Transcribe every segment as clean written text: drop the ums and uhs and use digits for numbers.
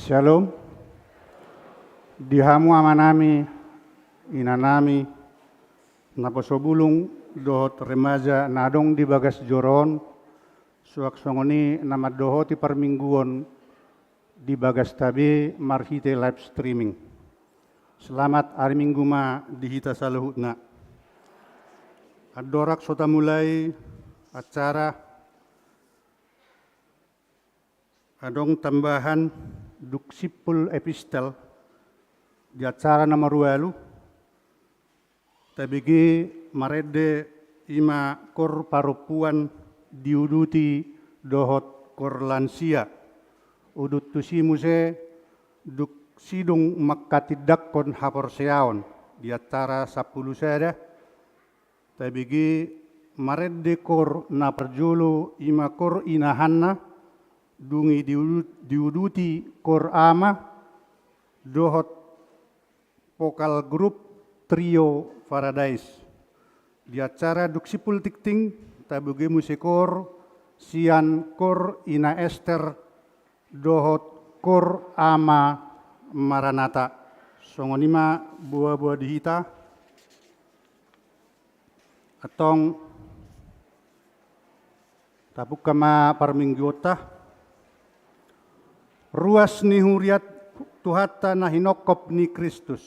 Shalom, dihamu amanami, inanami, naposobulung dohot remaja nadong di bagas joron, suak songoni nama dohoti permingguan di bagas tabe marhite live streaming. Selamat hari Minggu ma dihita saluhutna. Adorak sota mulai acara adong tambahan duksipul epistel di acara nomor 2 tabigi marede ima kor parupuan diuduti dohot kor lansia udut tusimuse duk sidung makatidak kon hapor seaon di acara 10 sada tabigi marede kor na perjulu ima kor inahanna dungi diuduti kor ama dohot vokal grup trio Paradise di acara duksipul tikting tabuge musikor sian kor ina Esther dohot kor ama Maranata songonima buah-buah dihita atong tabuk kama parminggota ruas ni huriat tuhata na hinokop ni Kristus.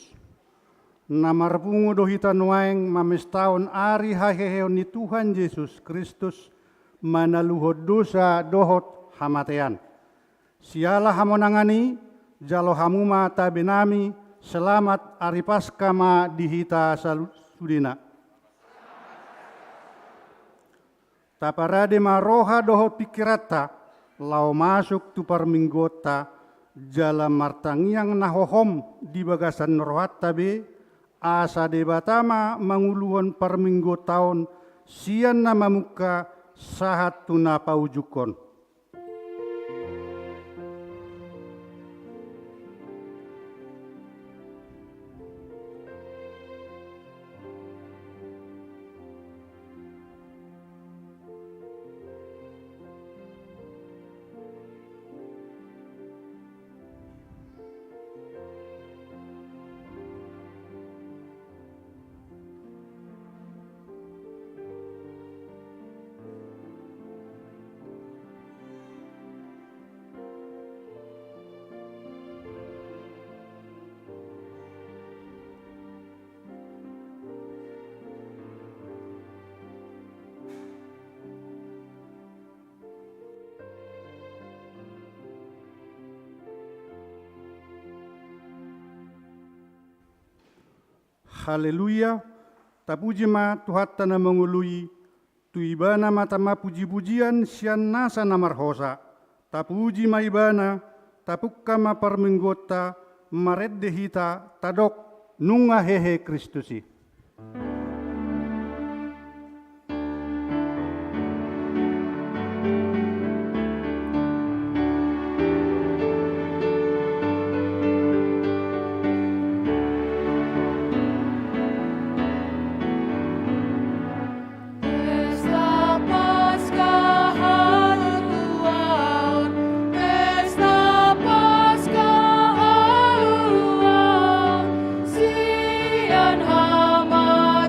Na marpungo dohita nuaeng mamestaon ari haheheo ni Tuhan Yesus Kristus manaluhod dosa dohot hamatean. Siala hamonangani jalo hamuma tabenami selamat ari paska ma dihita sudina. Taparade maroha dohot pikirata lau masuk tu parminggota jala martangiang nahohom di bagasan rohat tabe asa debatama manguluhon parminggotaon sian nama muka sahat tuna paujukon. Haleluya, tapuji ma Tuhatta na mangului, tu ibana matama puji-pujian sian nasa namarhosa, tapuji ma ibana, tapukka ma parminggota, maredde hita, tadok, nunga hehe Kristusi. Hama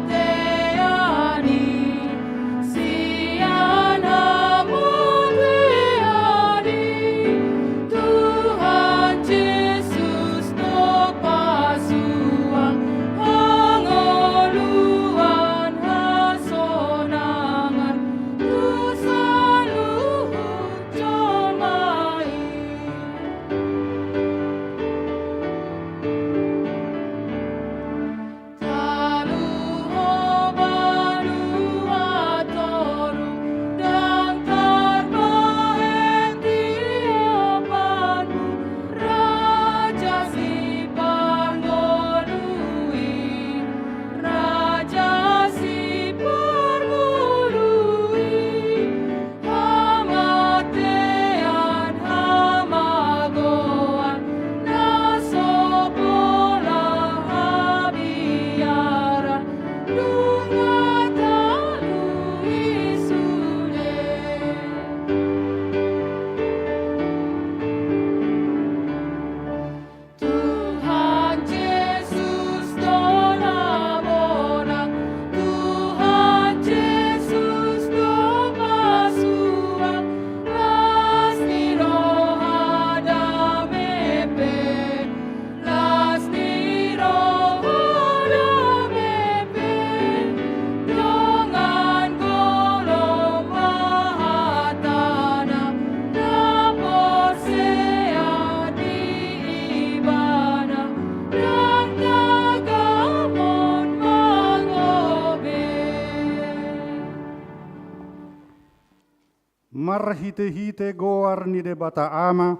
marhite-hite goar ni debata ama,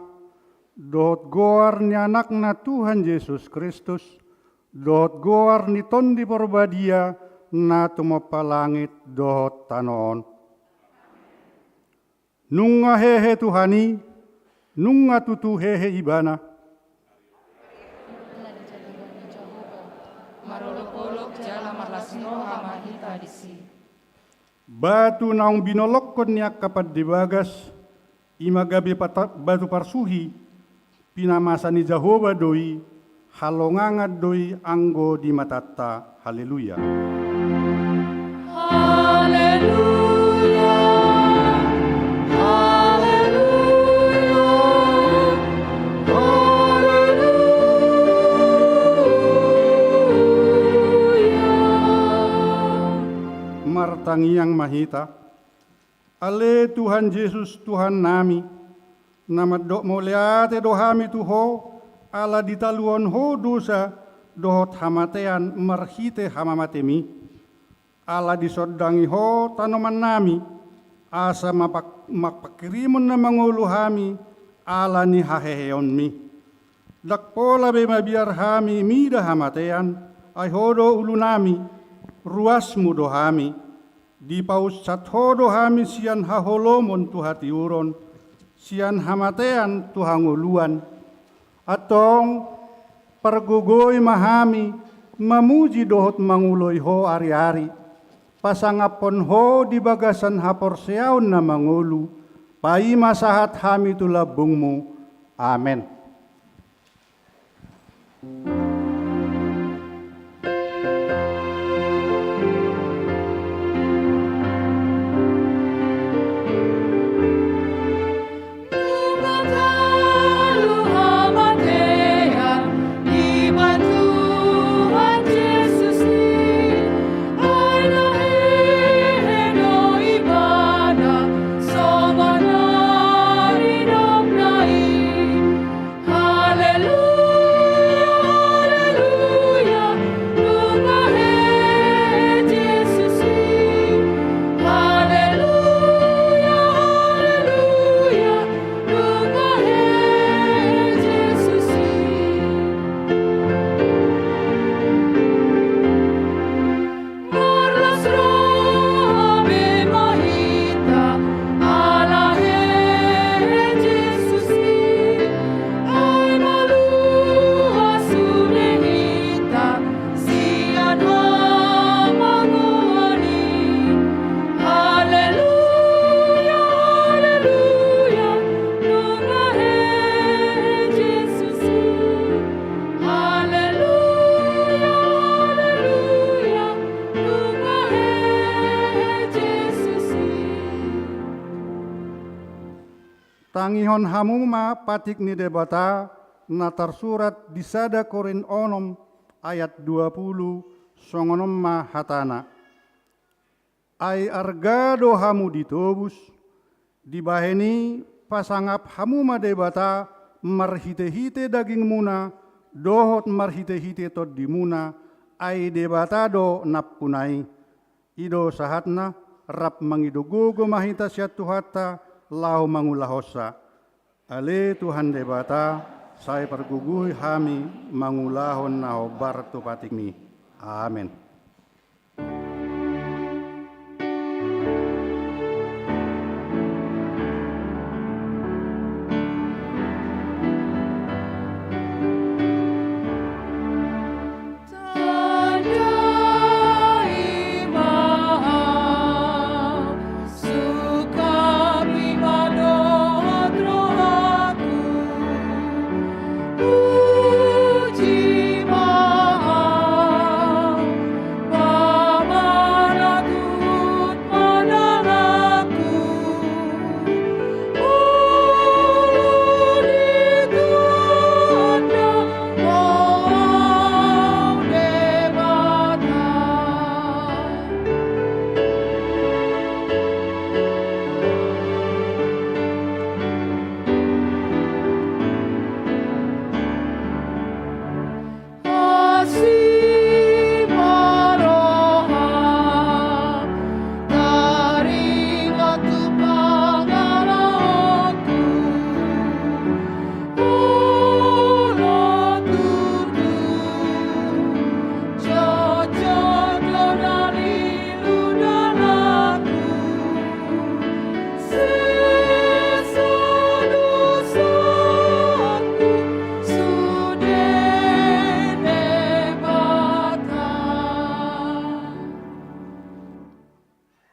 dohot goar ni anakna Tuhan Yesus Kristus, dohot goar ni tondi porbadia na tumopa langit dohot tanon. Nunga hehe Tuhani, nunga tutu hehe ibana. Marolok-olok jala marlasno hamahita disi. Batu naung binolokkon niya kapad dibagas, imagabi batu parsuhi, pinamasa ni Jehovah doi, halongangad doi anggo di matata. Haleluya. Haleluya. Martangiang mahita, ale Tuhan Yesus Tuhan nami, nama dok moleate dohami tuho, ala ditaluon ho dosa, dohot hamatean marhite hamamatemi, ala disodangi ho tanoman nami, asa mapakirimun na mangulu hami, ala ni haheheon mi. Dakpola be mabiar hami mida hamatean, ay hodo ulu nami, ruasmu dohami, di paus sathodo hami sian haholomon tuhatiuron, sian hamatean tuhanguluan, atong pergugoy mahami, mamuji dohot manguloy ho ari-ari, pasangapon ho di bagasan haporseaon na mangulu, pai masahat hami tulabungmu. Amen. Tangihon hamuma patik ni debata natar surat di sada Korin onom ayat 20 songonom hatana. Ai argado hamu ditobus, dibaheni pasangap hamuma debata marhite-hite daging muna, dohot marhite-hite tod dimuna, ai debata do napunai. Ido sahatna rap mangidugugo mahita siya tuhata, lau mangulahosa. Ale Tuhan debata, saya pergugui hami mangulahon na hobar tu patikmi. Amin.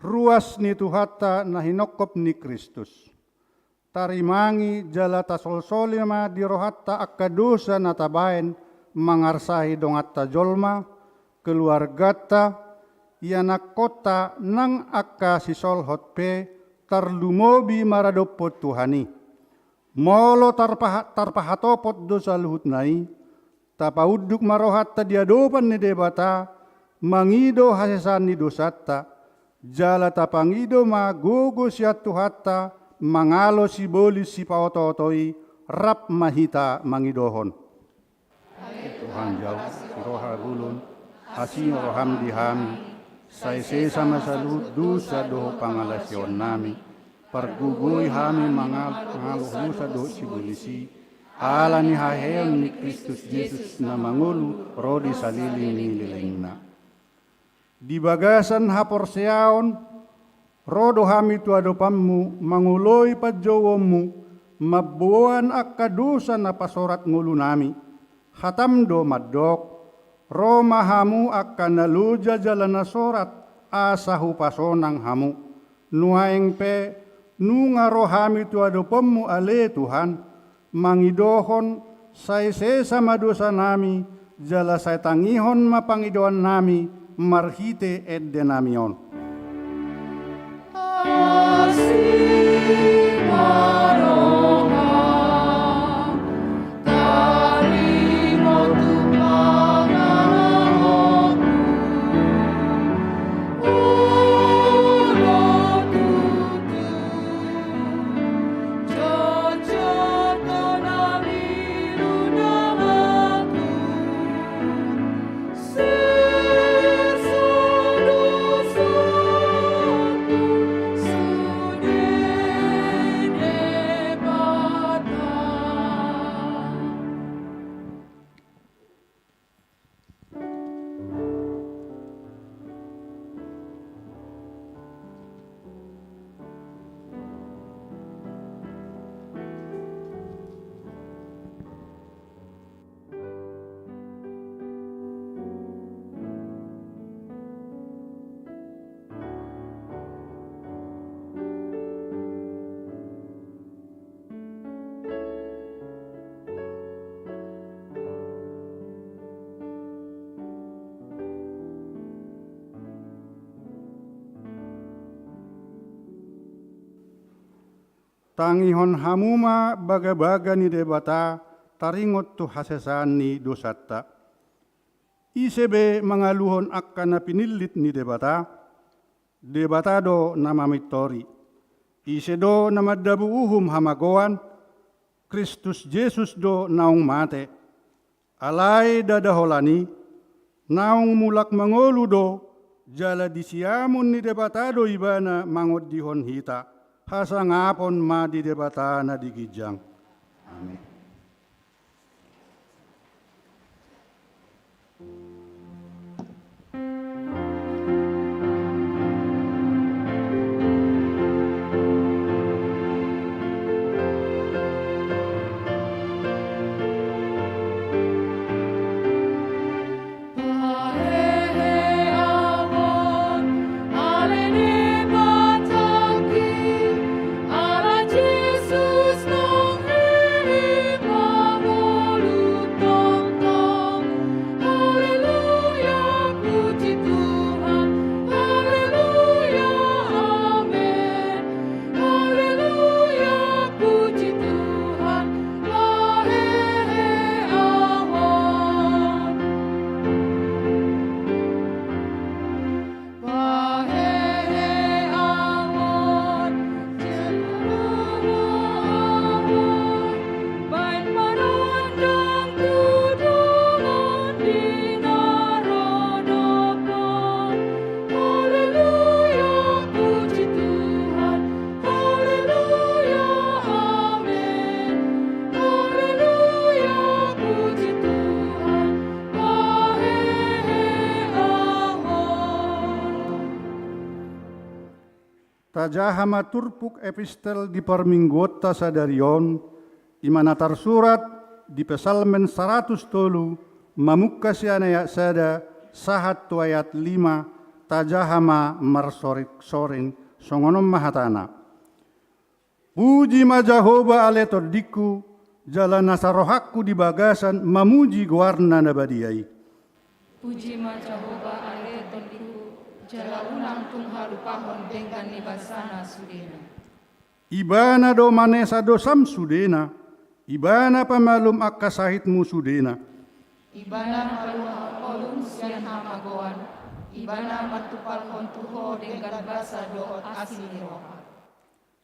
ruas ni tuhatta na hinokop ni Kristus. Tarimangi jala tasolsolima di rohatta akadosa na tabaen mangarsahi dongatta jolma, keluargata, ianak kota nang akka sisolhot pe tarlumobi maradopot Tuhani. Molo tarpahatopot dosa luhut nai, tapauduk marohatta diadopan ni debata, mangido hasesan ni dosatta, jala tapangido magogo siat tuhatta, mangalo si bolis si paototoi, rap mahita mangidohon. Tuhan jauh siroha gulun, asin roham dihami, saise sama salut dosa doho pangalasion nami, pergugui hami mangaluh dosa doho si bolisi, ala ni haheon ni Kristus Yesus na mangulu rodi salili ni lilingna. Di bagasan haporseaon, rodo hami tuadopammu manguloi pajowomu mabuan akadusa na pasorat ngulu nami hatamdo maddok roma hamu akan naluja jalana sorat asahu pasonang hamu nuaeng pe nungaro hami tuadopammu ale Tuhan mangidohon saise sama dosa nami jala saya tangihon mapangidoan nami marhite edde namion. Tangihon hamuma baga-baga ni debata taringot tu hasesan ni dosatta. Isebe mangaluhon akka na pinilit ni debata, debatado na mamitori. Isedo na maddabuuhum hamagoan, Kristus Jesus do naung mate. Alay dadaholani, naung mulak mangolu do, jala disiamun ni debatado ibana mangot dihon hita. Hasangapon ma di debata na digijang. Amin. Tajahama turpuk epistel di perminggota sadarion, imanatar surat di pesalmen 100 tolu, mamukka sianaya sada sahat tu ayat 5, tajahama marsoring songonom mahatana. Puji ma Jahoba ale todiku, jalan nasarohakku di bagasan, mamuji guarna nabadiai. Puji ma Jahoba ale todiku, jala unang tungha lupahon dengan nibasana sudena. Ibana do manesa do sam sudena, ibana pamalum akasahitmu sudena. Ibana maluha olun sian hamagoan, ibana matupal kontuho dengan basa doot asiliroha.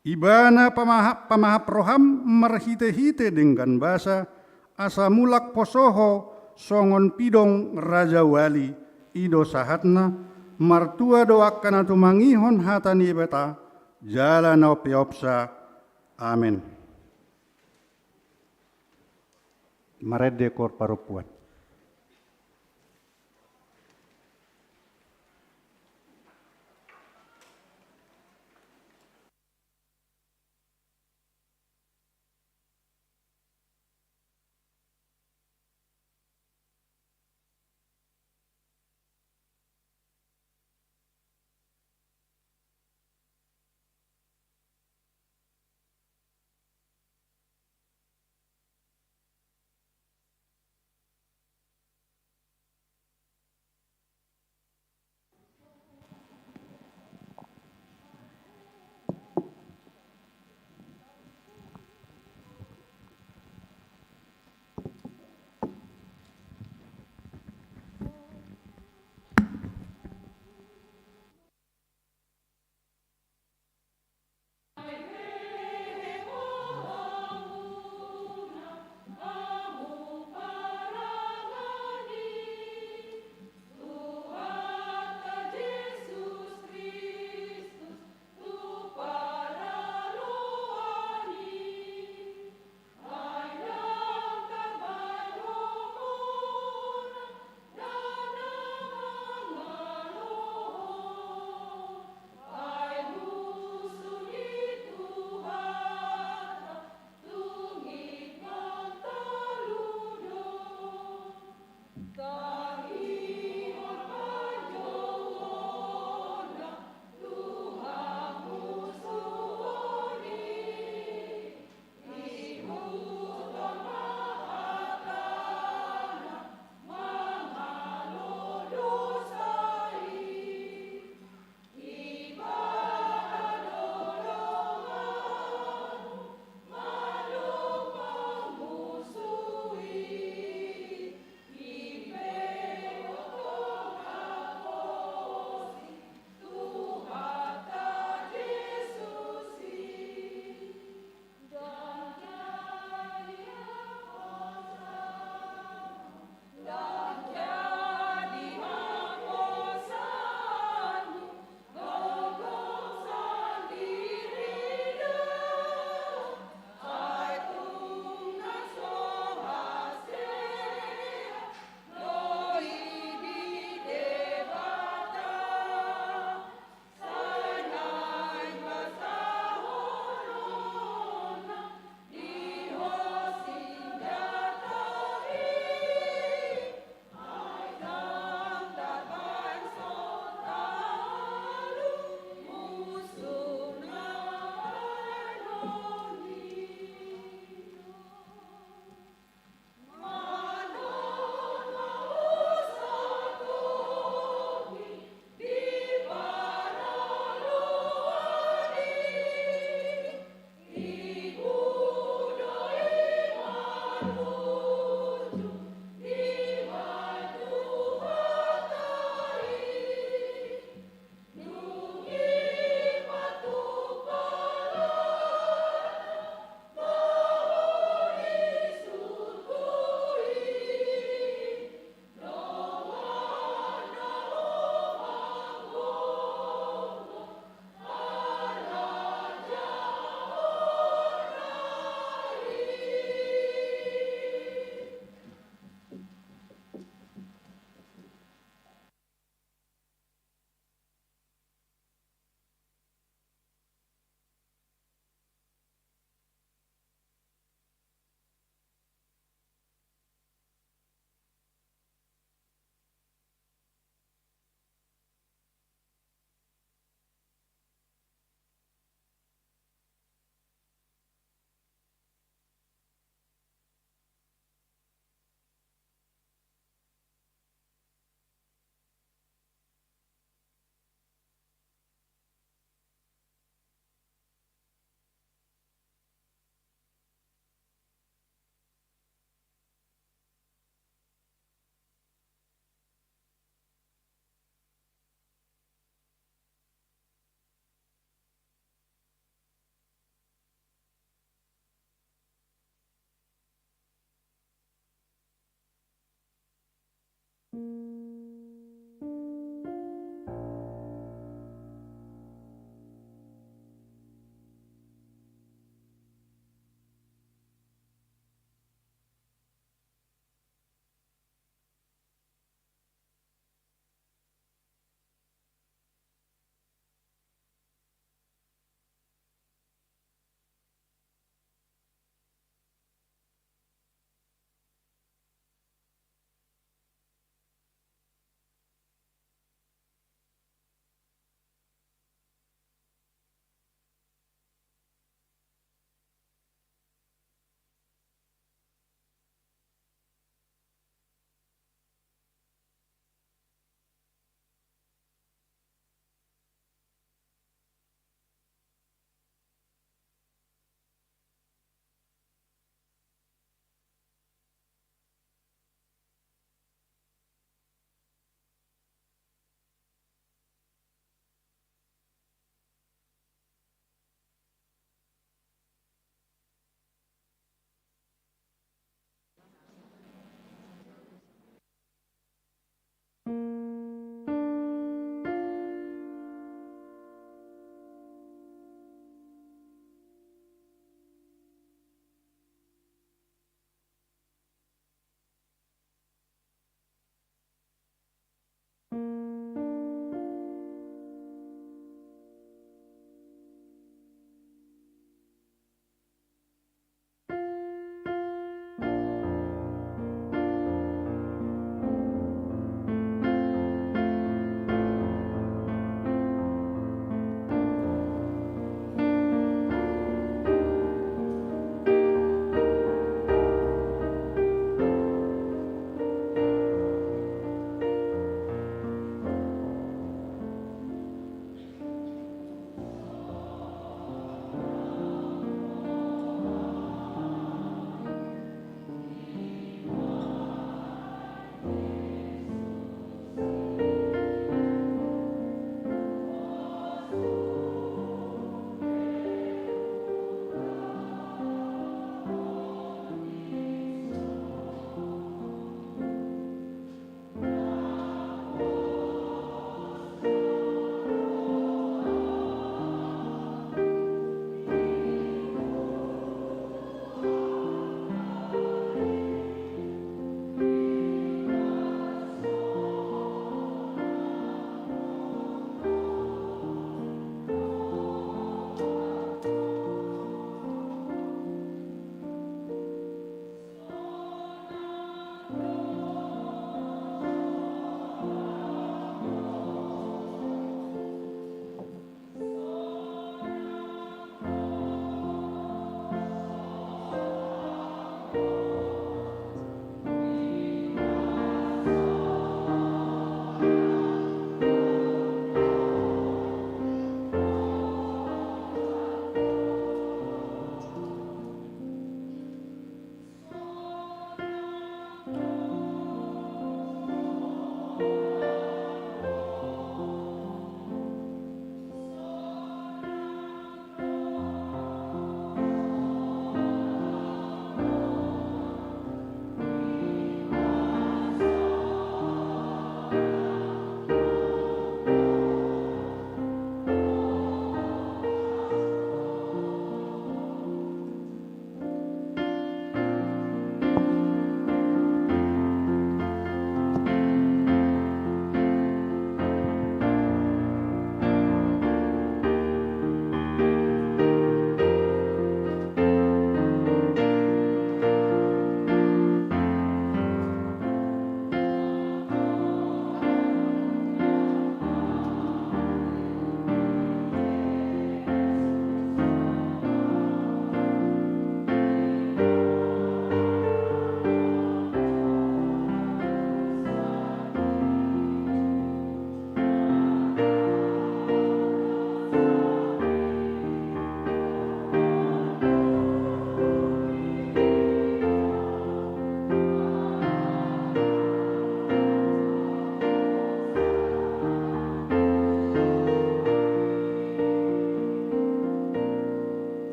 Ibana pamahap roham marhite-hite dengan basa, asa mulak posoho songon pidong raja wali, ido sahatna, martua doakan atu mangihon hatani beta, jalan opiopsa, amin. Marede kor parupuan.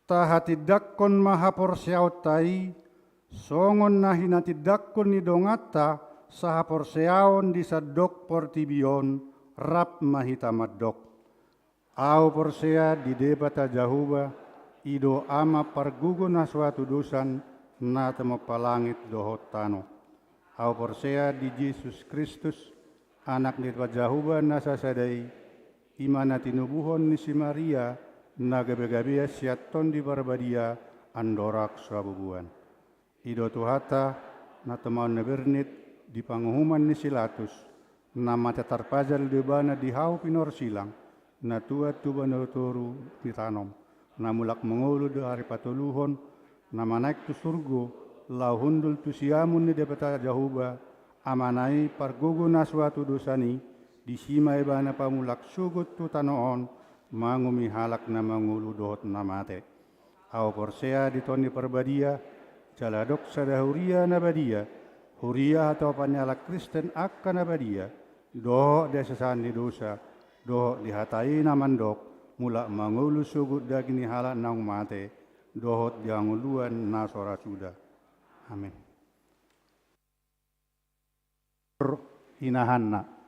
tahatidakkon mahaporseautai, songon na hinatidakkon ni dongata sa haporseaon di sadok portibion rap mahitamadok. Au porsea di debata jahuba, ido ama pargugo na suatu dosan na palangit dohot tano. Au porsea di Yesus Kristus, anak ni Jahuba na sasadai, imana tinubuhon ni si Maria, na gabe-gabea siaton di barbadia, andorak sabubuan. Ido tuhata na teman nebernit di pangumuman ni Silatus, na mata tarpajal di bana di hau pinor silang, na tua tuba noturu pitanom, na mulak mengulu di hari patuluhon, na manaik tu surgo, lau hundul tu siamun ni depeta Jahuba, amanai pargogo na suatu dosani, di sima ibana pamulak sugut tu tanoon, mangumi halak na mangulu dohot na mate. Au porsea di toni perbadia, jaladok sadahuria na badia, huria atau panyalak Kristen akan na badia, dohok desasan di dosa, dohok dihatai na mandok, mulak mangulu sugut dagini halak naung mate, dohot janguluan na sora sudah. Amin. Inahanna.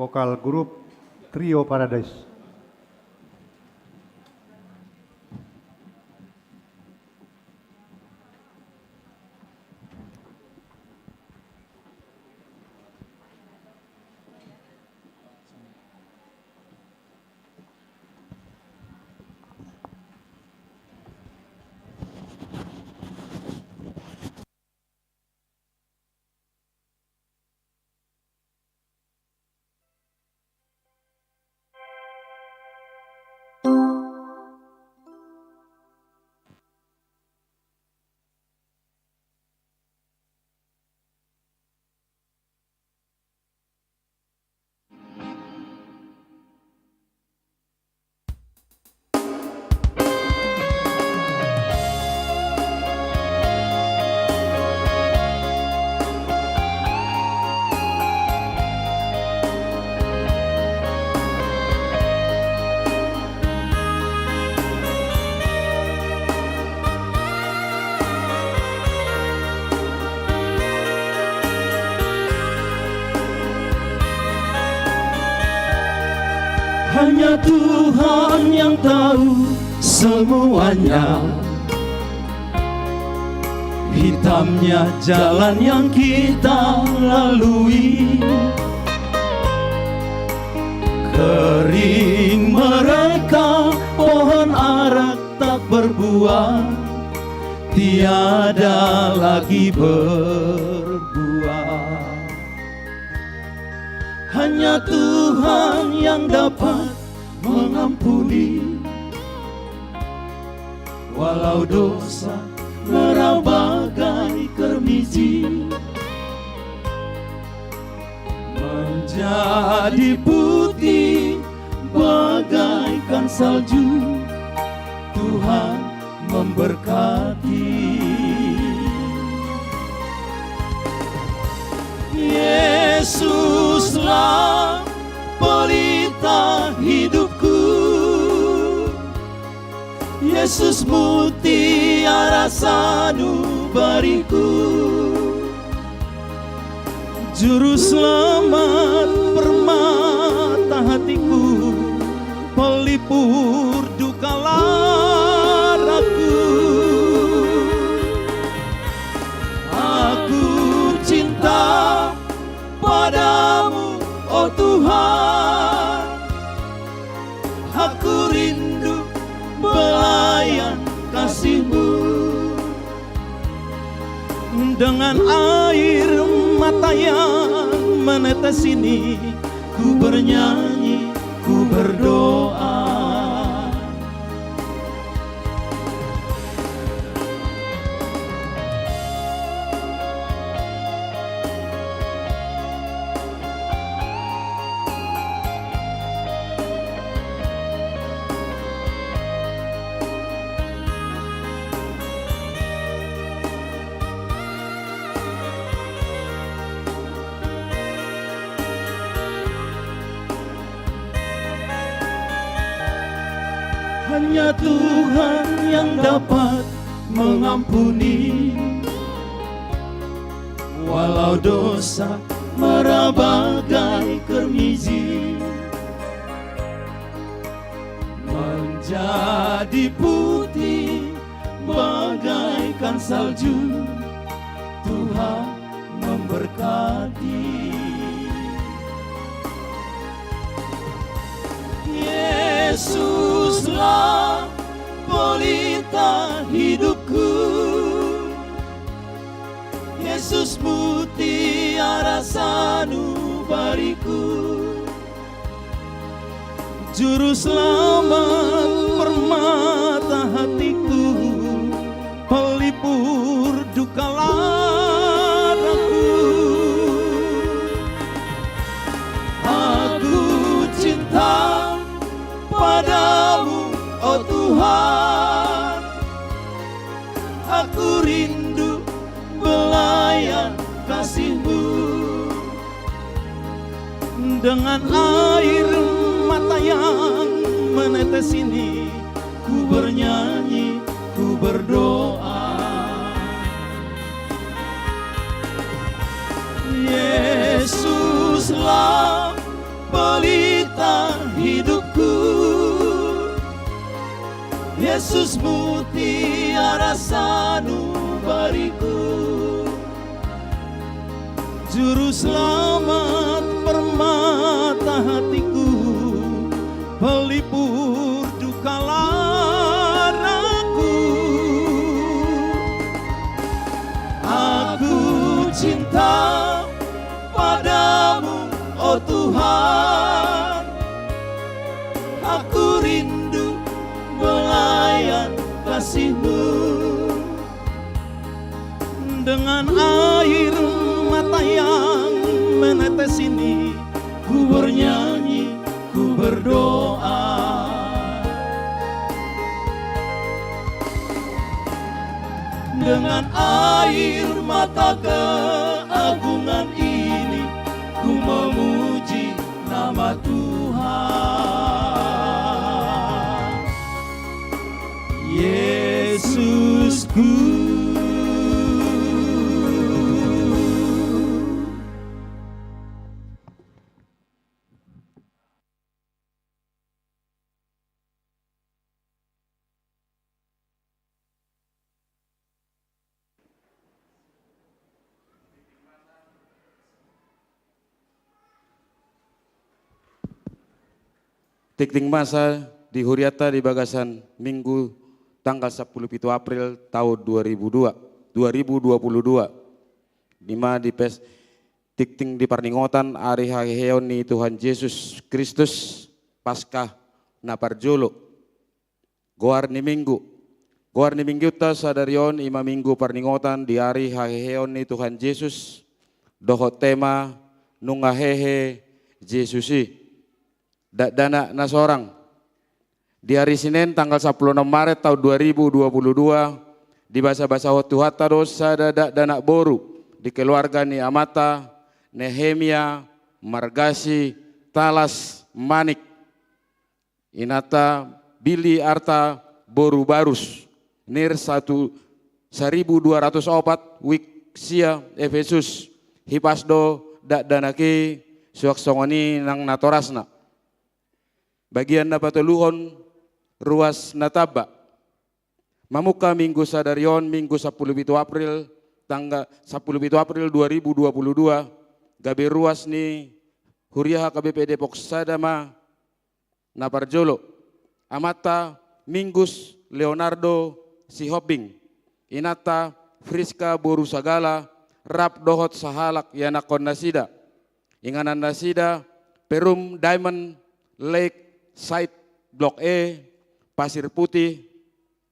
vokal grup Trio Paradise. Hanya Tuhan yang tahu semuanya. Hitamnya jalan yang kita lalui, kering mereka pohon ara tak berbuah, tiada lagi berbuah. Hanya Tuhan yang dapat mengampuni, walau dosa merah bagai kermiji, menjadi putih bagaikan salju. Tuhan memberkati. Yesuslah pelita hidupku, Yesus mutiara sanubariku, juru selamat permata hatiku, pelipur duka laraku. Aku cinta padamu, oh Tuhan, aku rindu belayan kasih-Mu. Dengan air mata yang menetes ini, ku bernyanyi, ku berdoa. Hanya Tuhan yang dapat mengampuni, walau dosa merah bagai kermiji, menjadi putih bagaikan salju. Tuhan memberkati. Yesuslah pelita hidupku, Yesus mutiara sanubariku, juru selamat permata hatiku, pelipur duka laraku. Aku cinta padamu, oh Tuhan, aku rindu belayan kasih-Mu. Dengan air mata yang menetes ini, ku bernyanyi, ku berdoa. Yesuslah pelita hidupku. Yesus mutiara sanubariku, Juru selamat permata hatiku, pelipur duka laraku. Aku cinta padamu, oh Tuhan. Aku rindu belayan kasih-Mu. Dengan air mata yang menetes ini, ku bernyanyi, ku berdoa. Dengan air mata keagungan ini, ku memuji nama Tuhan. Yesusku. Tikting masa di Huriata di Bagasan Minggu tanggal 10 April tahun 2022. Lima di pes tikting di Parningotan Ari Haheoni Tuhan Yesus Kristus Paskah Naparjolo. Goar ni Minggu ta sadarion ima Minggu Parningotan di Ari Haheoni Tuhan Yesus doho tema nungahehe Yesusi. Dana nasorang di hari Senin tanggal 16 Maret tahun 2022 di bahasa-bahasa Tuhan dosa dana boru di keluarga ni Amata, Nehemia, Margasi, Talas, Manik, Inata, Bili Arta, Boru Barus, Nir 1204, Wiksia, Efesus, Hipasdo, Danaki, Suaksongoni nang natorasna. Bagian na patuluhon ruas nataba. Mamuka Minggu sadarion Minggu 10 April tanggal 10 April 2022 gabe ruas ni Huriaha KBP Depok Sadama Naparjolo. Amata Minggus Leonardo Sihobing. Inata Friska Boru Sagala Rap Dohot Sahalak Yanakon Nasida. Inganan Nasida Perum Diamond Lake Site Blok E, Pasir Putih,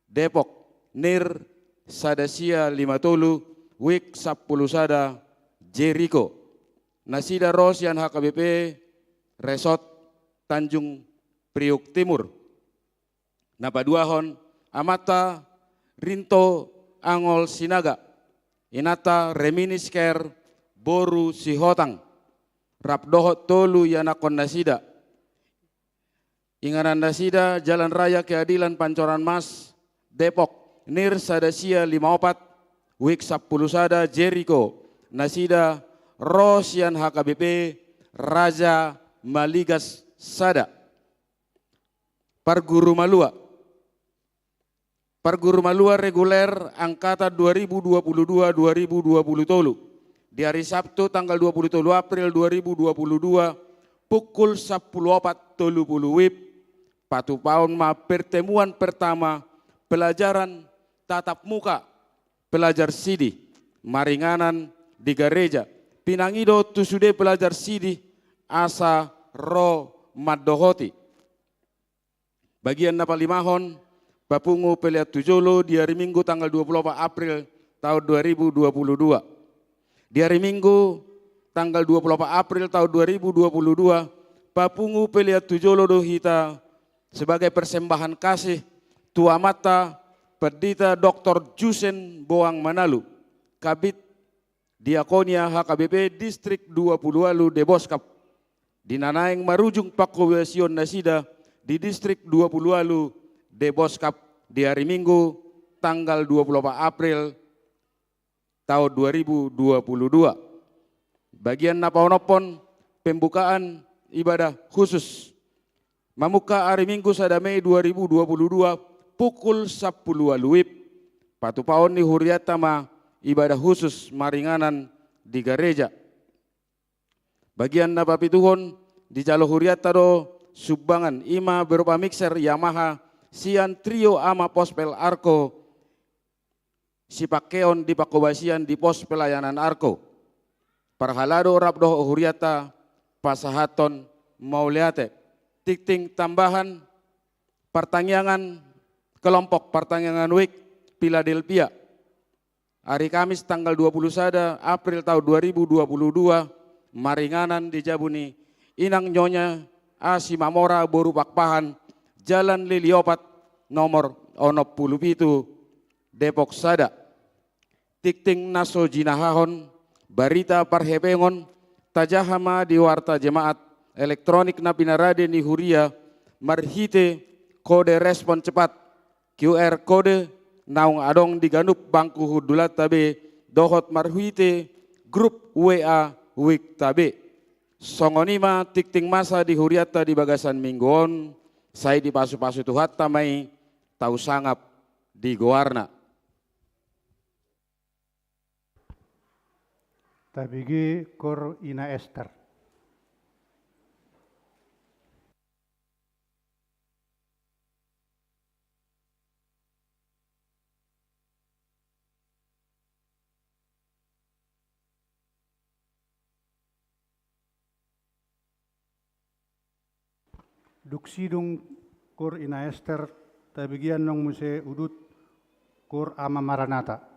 Depok, Nir, Sadasia 50, Wik 10 Sada, Jericho, Nasida Rosyan HKBP, Resort Tanjung Priuk Timur, Napaduahon, Amata, Rinto, Angol Sinaga, Inata, Reminis Care, Boru Sihotang, Rapdohot Tolu Yanakon Nasida, Inganan Nasida, Jalan Raya Keadilan Pancoran Mas, Depok, Nir Sadasia 54, Wik 10 Sada, Jericho, Nasida, Rosyan HKBP, Raja Maligas Sada, Parguru Malua reguler angkata 2022-2020 di hari Sabtu tanggal 27 April 2022 pukul 10.30 WIB. Patu paun ma pertemuan pertama pelajaran tatap muka pelajar sidi maringanan di gereja Pinangido tusude pelajar sidi asa ro maddohoti. Bagian napalimahon Bapungu Peliat Tujolo di hari Minggu tanggal 24 April tahun 2022. Di hari Minggu tanggal 24 April tahun 2022 Bapungu Peliat Tujolo dohita sebagai persembahan kasih Tua Mata Perdita Dr. Jusen Boang Manalu, Kabit Diakonia HKBP Distrik 20 Alu Deboskap, Dinanaeng Marujung Pakowesion Nasida di Distrik 20 Alu Deboskap di hari Minggu tanggal 24 April tahun 2022. Bagian napaonopon pembukaan ibadah khusus. Mamuka hari Minggu sada Mei 2022 pukul 10 waluip. Patu paon ni huriata ma ibadah khusus maringanan di gereja. Bagian na papituhon di jalo huriata do subbangan ima berupa mixer Yamaha sian trio ama pospel arko si pakeon di pakobasian di pos pelayanan arko. Parhalado rabdo huriata pasahaton mauliate. Tikting tambahan pertanyaan kelompok pertanyaan week Philadelphia. Hari Kamis tanggal 21 April tahun 2022 maringanan di Jabuni inang nyonya Asimamora Boru Pakpahan Jalan Liliopat nomor 07 Depok Sada. Tikting naso jinahahon barita parhepengon tajahama di warta jemaat elektronik na pinarade ni huria marhite kode respon cepat QR kode naung adong diganup bangku hudulat tabe dohot marhuite grup WA wik tabe. Songonima tikting masa di huriata di bagasan mingguon saya di pasu-pasu tuhat tamai tau sangap di goarna. Tabigi kor ina Esther. Duksidung kor ina Esther tabigian nong muse udut kor ama Maranata.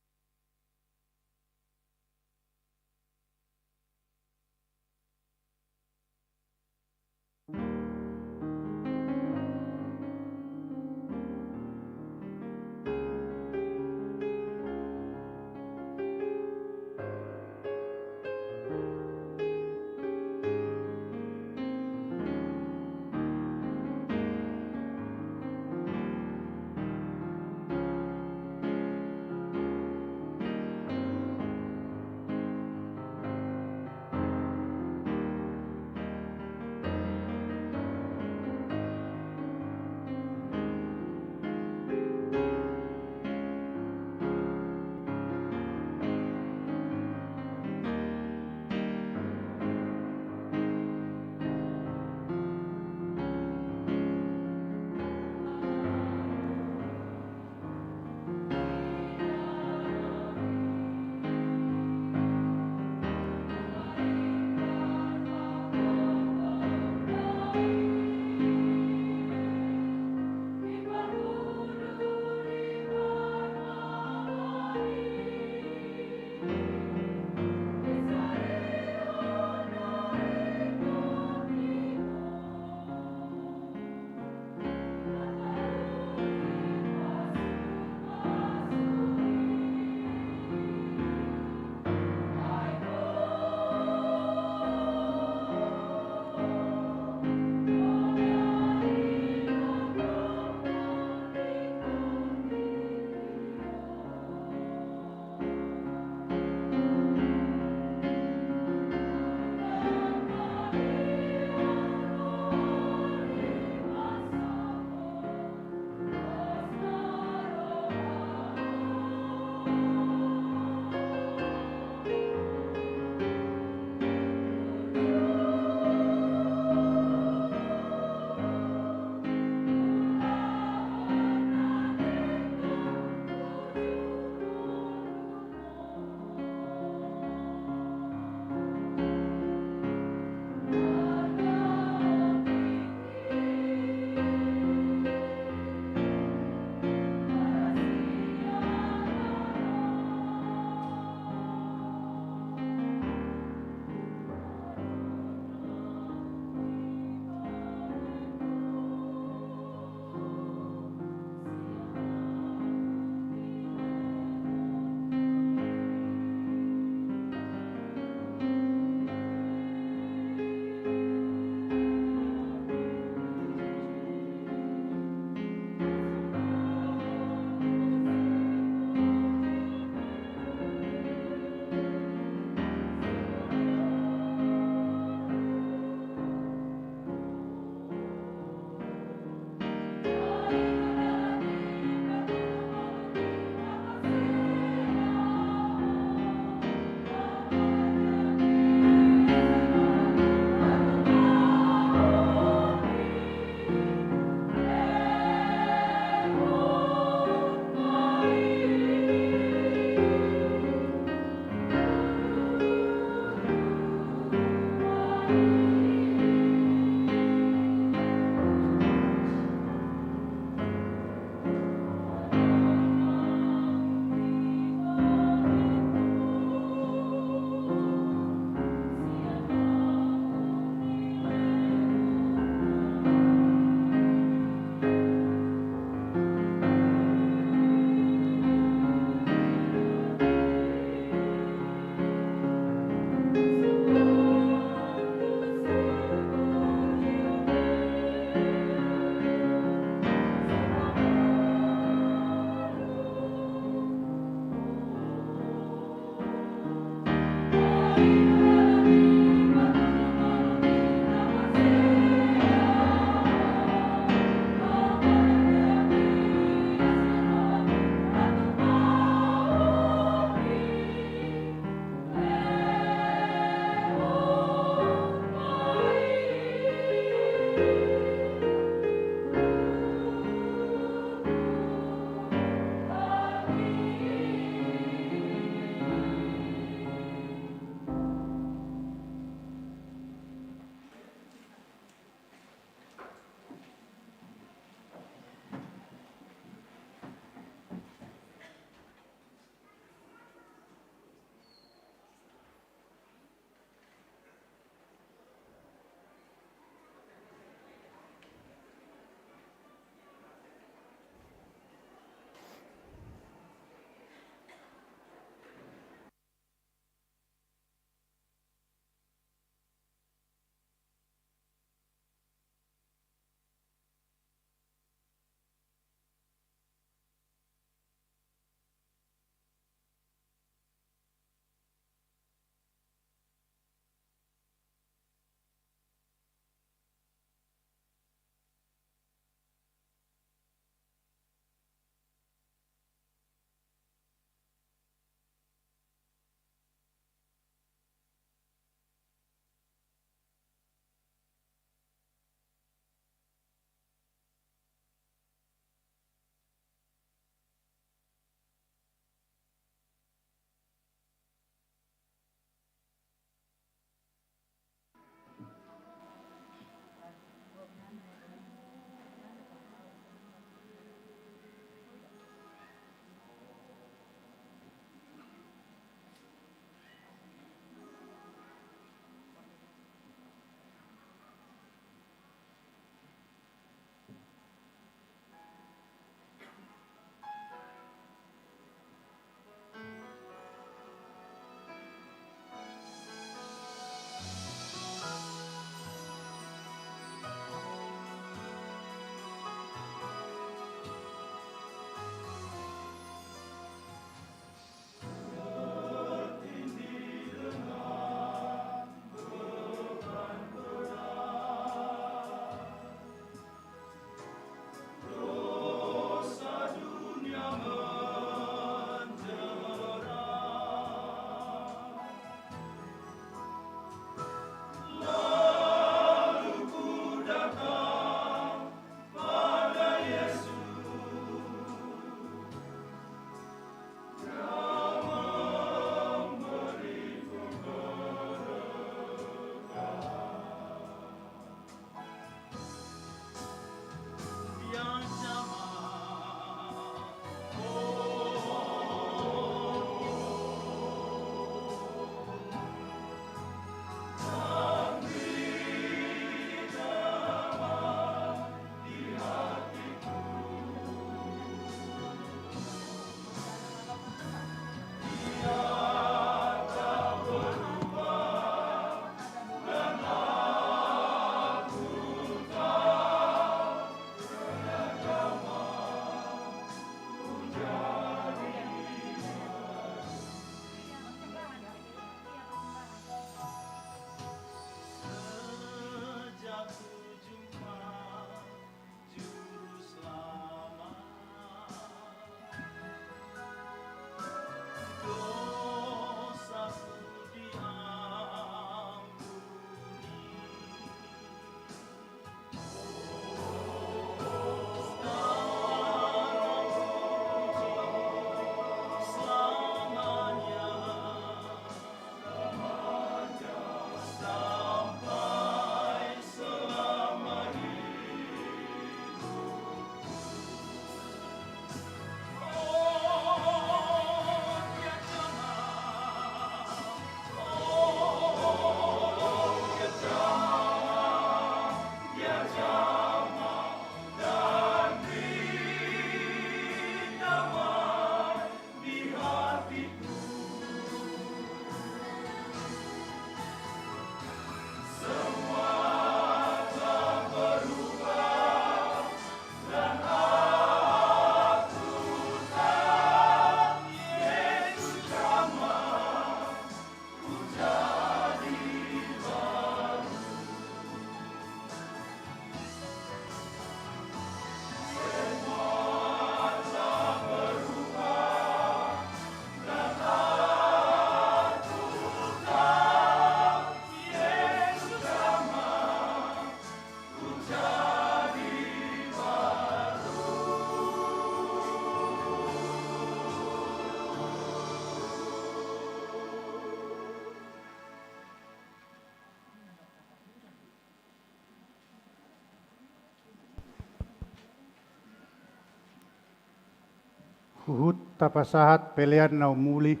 Huhut tapasahat pelian na umuli,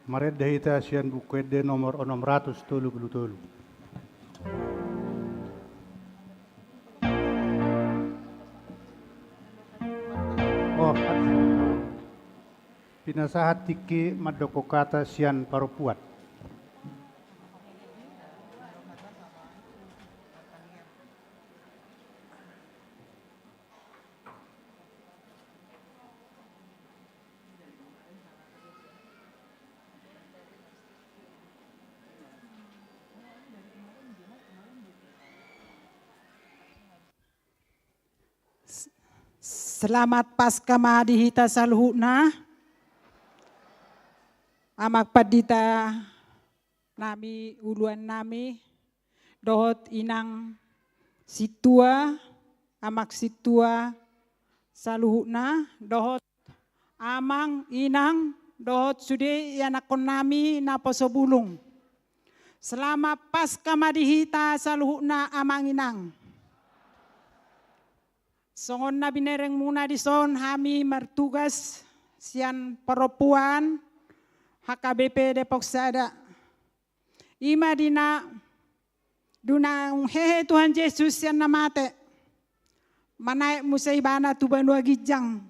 mared dahita siyan bukwede nomor 633. Oh, pinasahat tiki madokokata siyan parupuat. Selamat Paskah Mahadihita Saluhuna. Amak padita nami uluan nami dohot inang situa amak situa saluhuna dohot amang inang dohot sude yanakon nami naposobulung. Selamat Paskah Mahadihita Saluhuna amang inang. Songon na binereng muna di son kami mertugas sian perempuan HKBP Depok Sada. Ima dina dunang hehe Tuhan Yesus sian namate. Manaik musaibana tu banua gijang.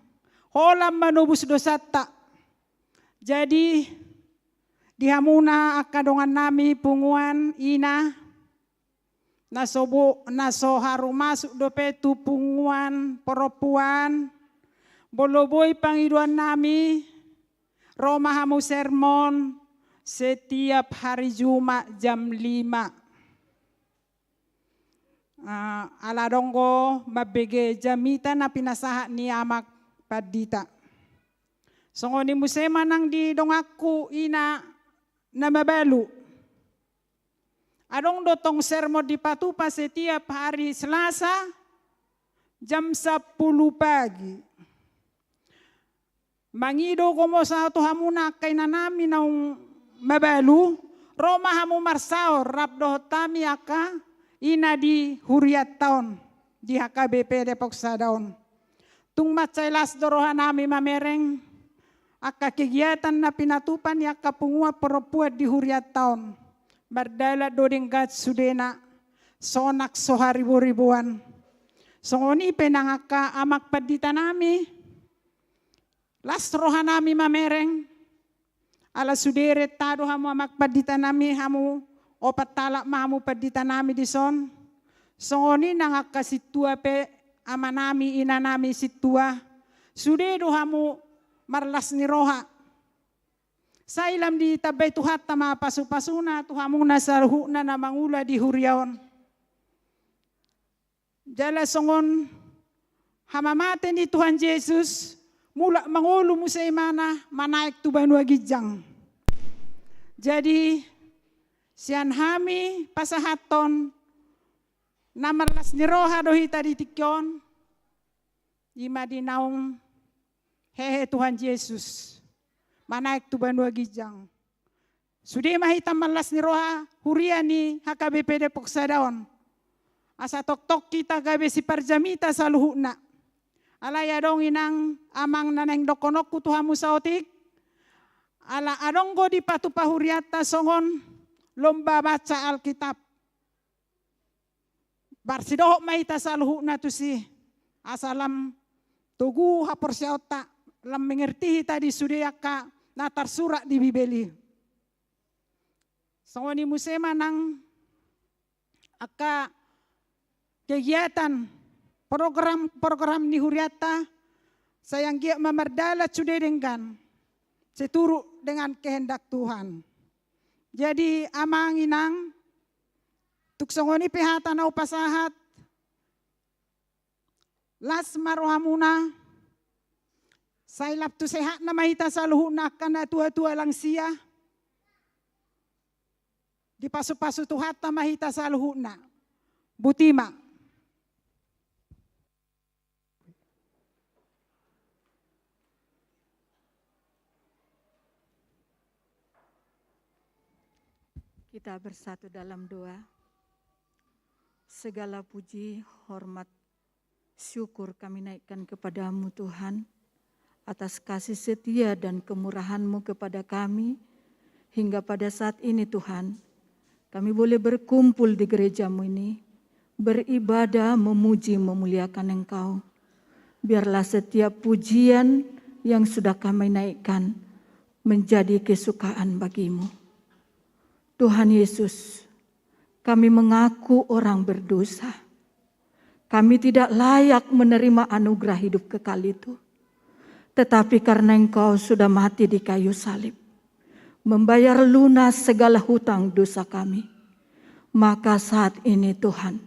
Holam manubus dosata. Jadi dihamuna akadongan nami punguan ina. Naso haru masuk dope tu punguan perempuan boloboy pangiduan nami Roma hamu sermon setiap hari Jumat jam 5. Ala donggo mabege jamita na pinasahat ni amak padita. Songoni musema nang di dongaku ina na mabalu. Adong dotong sermo di Patupa setiap hari Selasa jam 10 pagi. Mangido komo sa to hamuna kay nanami naung mabalu Roma hamu marsaor rap dohotami aka ina di huriat taon di HKBP Depok Sadaon. Tung matsailas dorohan nami mamereng aka kegiatan na pinatupan yaka pungua perempuan di huriat taon. Bardala dodeng gat sudena sonak soharibu-ribuan. Songoni penangaka amak padita nami. Las roha nami mamereng. Ala suderet tado hamu amak padita nami hamu opat talak mahamu padita nami di son. Songoni nangaka situa pe ama nami ina nami situa. Sudedo hamu marlas ni roha. Sa ilam di tabay tuhat tama pasu-pasuna tuhamuna sarhuna na mangula di huriaon. Jala songon hamamate ni Tuhan Yesus mula mangulu mo sa imana manaik tu banua gijang. Jadi sian hami pasahaton na marlas ni roha dohita di tikyon ima dinaung hehe Tuhan Yesus. Manaik tu banua gijang. Sudah mahita malas ni roha huria ni HKBP Depok Sadaon. Asa tok-tok kita gabe si parjamita saluhuna. Alaya dong inang amang naneng dokonok kutuhamu saotik. Ala adonggo di Patupa huriata songon lomba baca Alkitab. Barsidohok mahita saluhuna tu si asalam tugu hapor siota lam mengerti tadi sudayaka natar surat di Bibeli. Songoni musema nang aka kegiatan program ni huriata sayang gia mamardala sudah dengan seturu dengan kehendak Tuhan. Jadi amang inang tuk songoni pihata na upasahat las marohamuna sailap tu sehat na mahita saluhuna kana tua-tua lang siya. Di pasu-pasu tuhat na mahita saluhuna. Butima. Kita bersatu dalam doa. Segala puji, hormat, syukur kami naikkan kepadamu Tuhan. atas kasih setia dan kemurahan-Mu kepada kami, hingga pada saat ini Tuhan, kami boleh berkumpul di gereja-Mu ini, beribadah, memuji, memuliakan Engkau. Biarlah setiap pujian yang sudah kami naikkan menjadi kesukaan bagi-Mu. Tuhan Yesus, kami mengaku orang berdosa. Kami tidak layak menerima anugerah hidup kekal itu. Tetapi karena Engkau sudah mati di kayu salib, membayar lunas segala hutang dosa kami, maka saat ini Tuhan,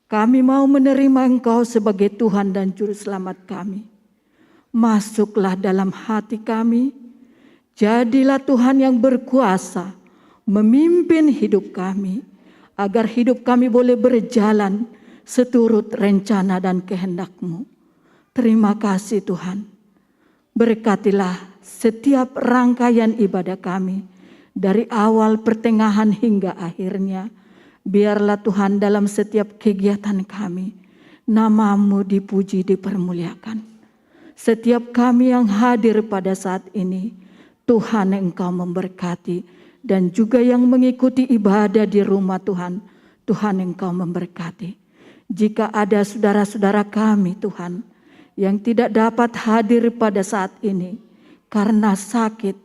kami mau menerima Engkau sebagai Tuhan dan Juru Selamat kami. Masuklah dalam hati kami, jadilah Tuhan yang berkuasa, memimpin hidup kami, agar hidup kami boleh berjalan seturut rencana dan kehendak-Mu. Terima kasih Tuhan. Berkatilah setiap rangkaian ibadah kami, dari awal, pertengahan, hingga akhirnya. Biarlah Tuhan dalam setiap kegiatan kami, nama-Mu dipuji, dipermuliakan. Setiap kami yang hadir pada saat ini, Tuhan Engkau memberkati. Dan juga yang mengikuti ibadah di rumah Tuhan, Tuhan Engkau memberkati. Jika ada saudara-saudara kami Tuhan, yang tidak dapat hadir pada saat ini karena sakit,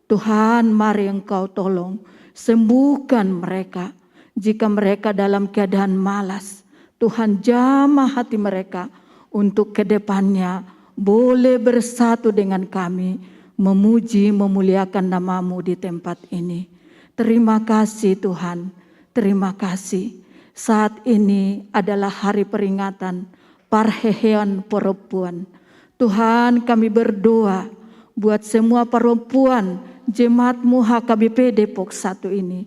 Tuhan mari Engkau tolong, sembuhkan mereka. Jika mereka dalam keadaan malas, Tuhan jamah hati mereka untuk ke depannya boleh bersatu dengan kami, memuji, memuliakan nama-Mu di tempat ini. Terima kasih Tuhan, terima kasih. Saat ini adalah hari peringatan Parheheon perempuan. Tuhan, kami berdoa buat semua perempuan jemaat-Mu HKBP Depok 1 ini.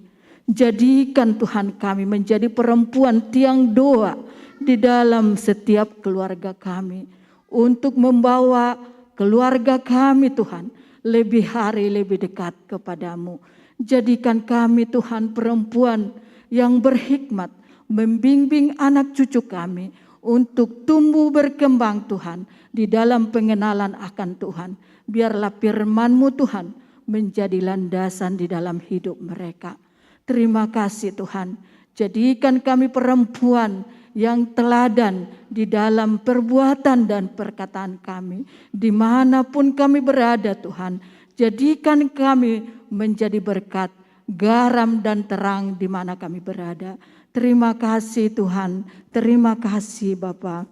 Jadikan Tuhan kami menjadi perempuan tiang doa di dalam setiap keluarga kami, untuk membawa keluarga kami Tuhan lebih hari lebih dekat kepadamu. Jadikan kami Tuhan perempuan yang berhikmat, membimbing anak cucu kami untuk tumbuh berkembang Tuhan di dalam pengenalan akan Tuhan. Biarlah firman-Mu Tuhan menjadi landasan di dalam hidup mereka. Terima kasih Tuhan. Jadikan kami perempuan yang teladan di dalam perbuatan dan perkataan kami. Dimanapun kami berada Tuhan, jadikan kami menjadi berkat, garam dan terang di mana kami berada. Terima kasih Tuhan, terima kasih Bapa.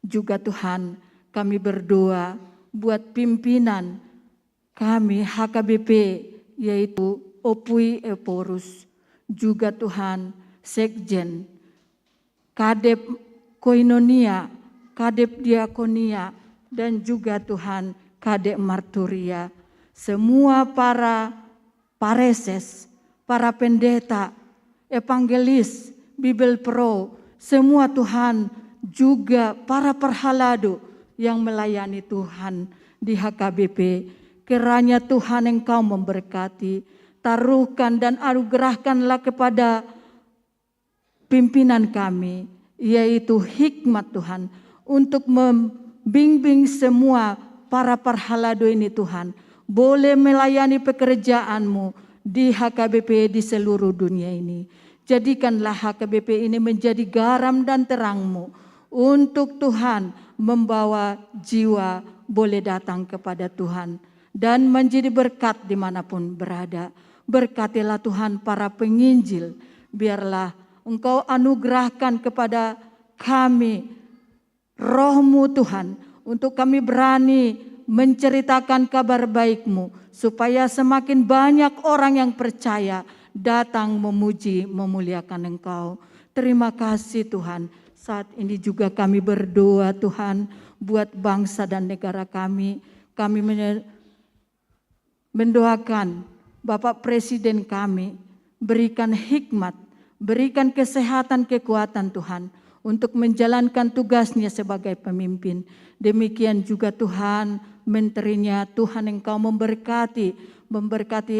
Juga Tuhan, kami berdoa buat pimpinan kami HKBP, yaitu Opui Eporus. Juga Tuhan, Sekjen, Kadep Koinonia, Kadep Diakonia, dan juga Tuhan Kadep Marturia. Semua para pareses, para pendeta, evangelis, Bible Pro, semua Tuhan, juga para perhalado yang melayani Tuhan di HKBP. Kiranya Tuhan Engkau memberkati, taruhkan dan anugerahkanlah kepada pimpinan kami, yaitu hikmat Tuhan, untuk membimbing semua para perhalado ini Tuhan, boleh melayani pekerjaan-Mu di HKBP di seluruh dunia ini. Jadikanlah HKBP ini menjadi garam dan terang-Mu, untuk Tuhan membawa jiwa boleh datang kepada Tuhan dan menjadi berkat dimanapun berada. Berkatilah Tuhan para penginjil, biarlah Engkau anugerahkan kepada kami roh-Mu Tuhan, untuk kami berani menceritakan kabar baik-Mu, supaya semakin banyak orang yang percaya datang memuji, memuliakan Engkau. Terima kasih Tuhan. Saat ini juga kami berdoa Tuhan buat bangsa dan negara kami. Kami mendoakan Bapak Presiden kami, berikan hikmat, berikan kesehatan, kekuatan Tuhan untuk menjalankan tugasnya sebagai pemimpin. Demikian juga Tuhan menterinya, Tuhan Engkau memberkati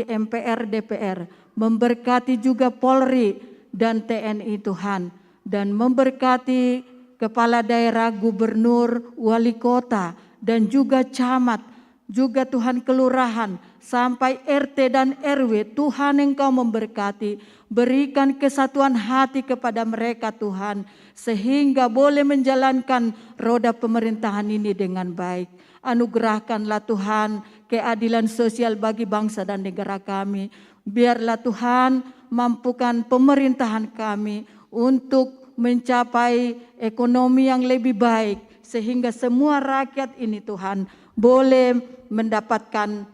MPR, DPR, memberkati juga Polri dan TNI Tuhan, dan memberkati kepala daerah, gubernur, wali kota, dan juga camat, juga Tuhan kelurahan, sampai RT dan RW. Tuhan Engkau memberkati, berikan kesatuan hati kepada mereka Tuhan, sehingga boleh menjalankan roda pemerintahan ini dengan baik. Anugerahkanlah Tuhan keadilan sosial bagi bangsa dan negara kami. Biarlah Tuhan mampukan pemerintahan kami untuk mencapai ekonomi yang lebih baik, sehingga semua rakyat ini Tuhan boleh mendapatkan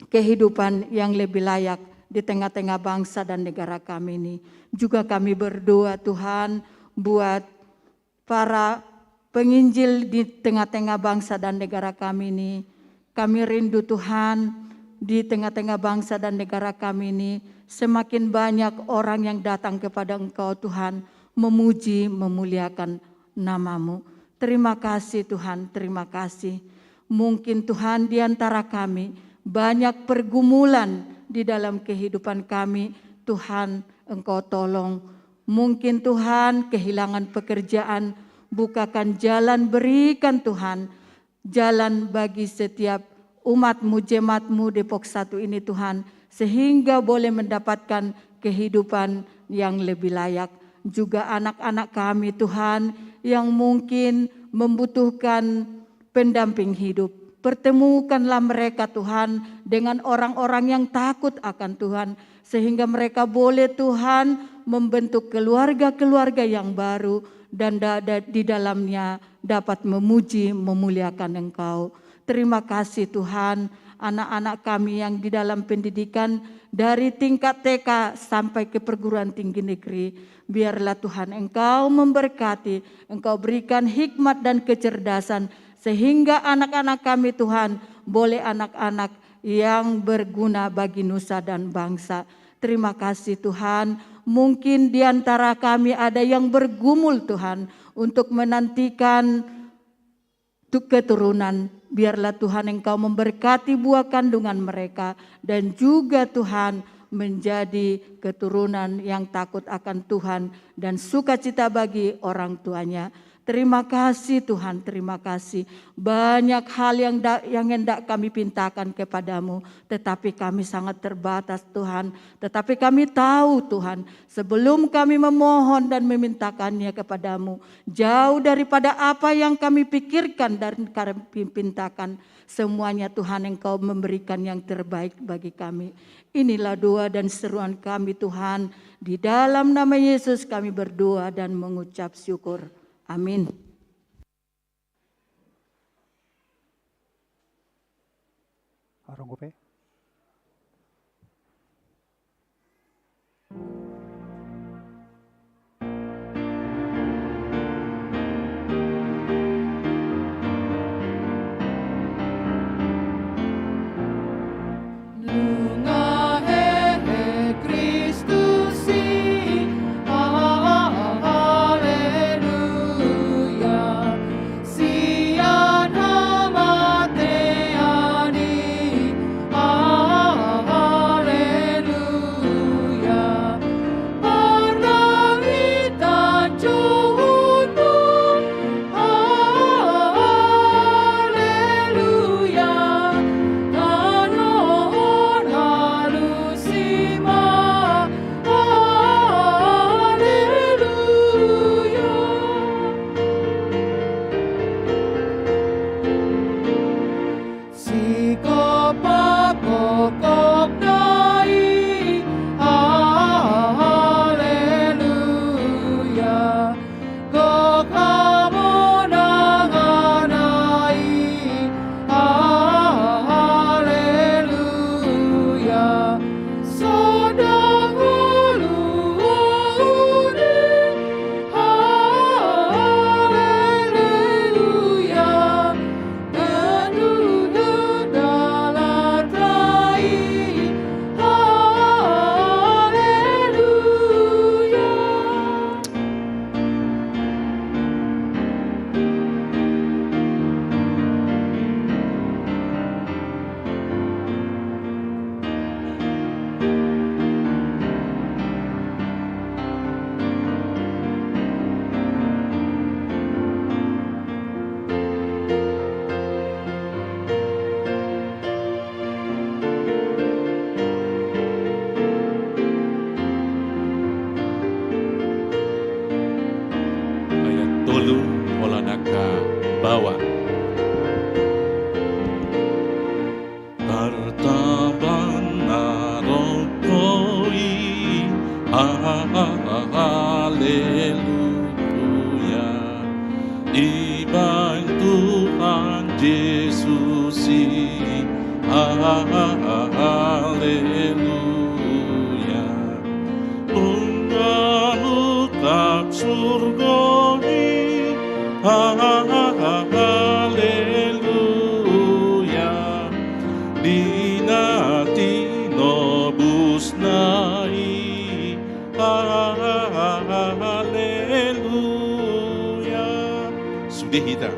kehidupan yang lebih layak di tengah-tengah bangsa dan negara kami ini. Juga kami berdoa Tuhan buat para penginjil di tengah-tengah bangsa dan negara kami ini. Kami rindu Tuhan di tengah-tengah bangsa dan negara kami ini semakin banyak orang yang datang kepada Engkau Tuhan, memuji, memuliakan nama-Mu. Terima kasih Tuhan, terima kasih. Mungkin Tuhan di antara kami banyak pergumulan di dalam kehidupan kami. Tuhan Engkau tolong. Mungkin Tuhan kehilangan pekerjaan, bukakan jalan, berikan Tuhan jalan bagi setiap umat-Mu, jemaat-Mu Depok 1 ini Tuhan, sehingga boleh mendapatkan kehidupan yang lebih layak. Juga anak-anak kami Tuhan yang mungkin membutuhkan pendamping hidup. Pertemukanlah mereka Tuhan dengan orang-orang yang takut akan Tuhan, sehingga mereka boleh Tuhan membentuk keluarga-keluarga yang baru dan di dalamnya dapat memuji, memuliakan Engkau. Terima kasih Tuhan, anak-anak kami yang di dalam pendidikan dari tingkat TK sampai ke perguruan tinggi negeri. Biarlah Tuhan Engkau memberkati, Engkau berikan hikmat dan kecerdasan, sehingga anak-anak kami Tuhan boleh anak-anak yang berguna bagi nusa dan bangsa. Terima kasih Tuhan, mungkin di antara kami ada yang bergumul Tuhan untuk menantikan keturunan. Biarlah Tuhan Engkau memberkati buah kandungan mereka, dan juga Tuhan menjadi keturunan yang takut akan Tuhan dan sukacita bagi orang tuanya. Terima kasih Tuhan, terima kasih. Banyak hal yang hendak kami pintakan kepadamu, tetapi kami sangat terbatas Tuhan. Tetapi kami tahu Tuhan, sebelum kami memohon dan memintakannya kepadamu, jauh daripada apa yang kami pikirkan dan kami pintakan, semuanya Tuhan Engkau memberikan yang terbaik bagi kami. Inilah doa dan seruan kami Tuhan. Di dalam nama Yesus kami berdoa dan mengucap syukur. Amin. Arong Gope. Haleluya, sian hamate ani Haleluya. Ibang Tuhan Yesus ini. Haleluya. Mengalukap surga ini. Haleluya. Dinati nobus nai. Haleluya. Sudi kita.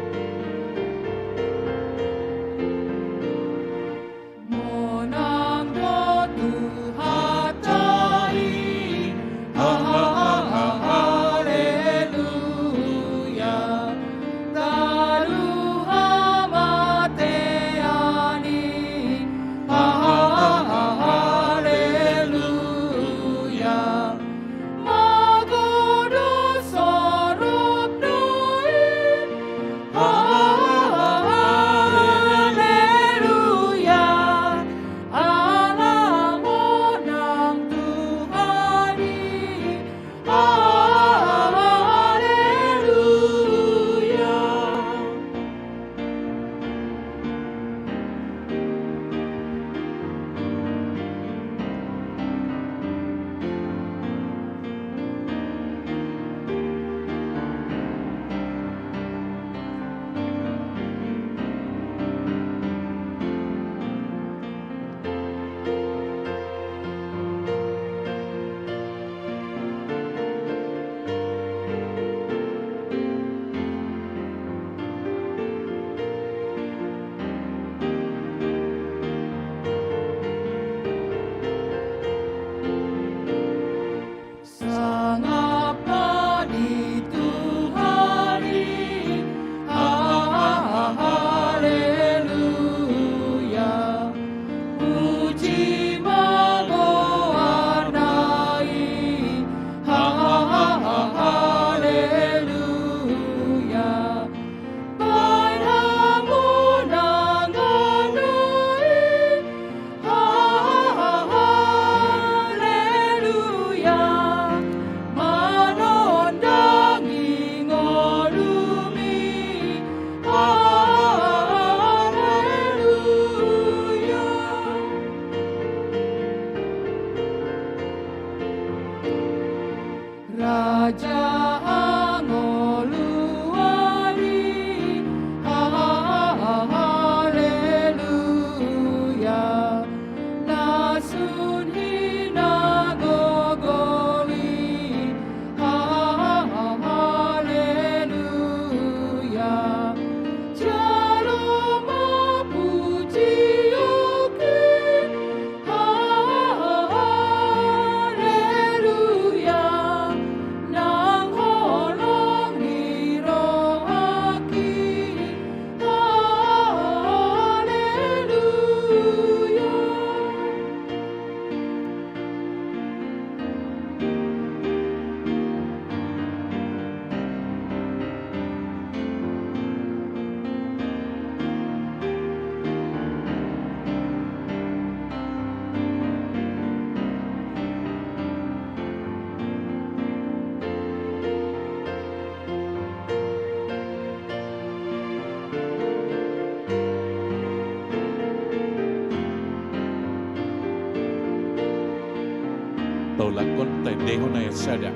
Lakon tendeho na sada.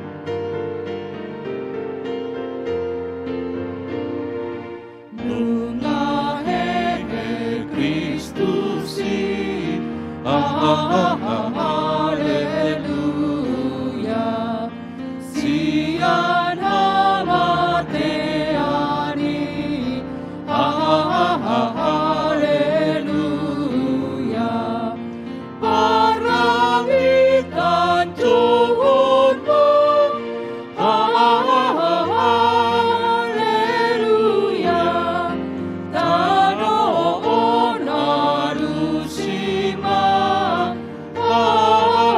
Nungahe Kristus haleluya. Sian hamateani haleluya. Parangitan Tuhan haleluya. Tanoon arusima haleluya.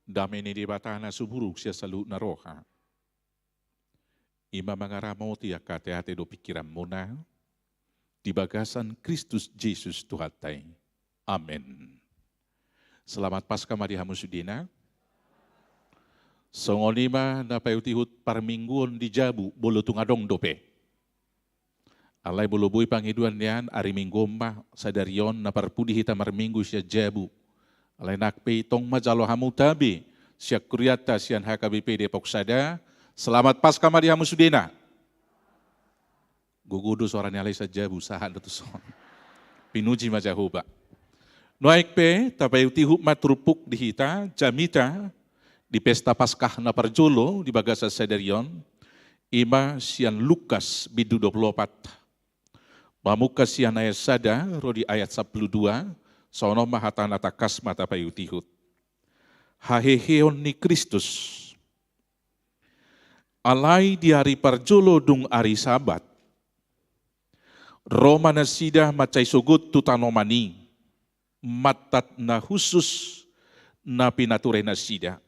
Dami ni di batana suburuk siya salut na roha. Ima mangaramo ti akate-ate do pikiran mo na, di bagasan Kristus Yesus Tuhatai. Amin. Selamat Paskah Maria Musudina. Songonima na payutihut parmingguon di Jabu bolo tungadong dope. Alay bolo boy pangiduan niyan ari minggomma sadarion na parpudi hita marminggu siya Jabu. Alay nakpe itong majalo hamu tabi siya kuryata siyan HKBP Depok Sada. Selamat Paskah Maria Musudina. Gugudo suara ni alay sa Jabu sahan datu son. Pinuji majahuba. Noaik pe tapayutihut matrupuk di hita jamita di pesta Paskah na parjolo di bagasa sadarion. Ima siyan Lukas bidu 24. Mamuka siyan ayat sada, rodi ayat 12, sono mahatan atakas mata payutihut. Haheheon ni Kristus. Alai di hari parjolo dung ari sabat. Roma na sida macay sugut tutanomani. Matat na husus na pinature na sida.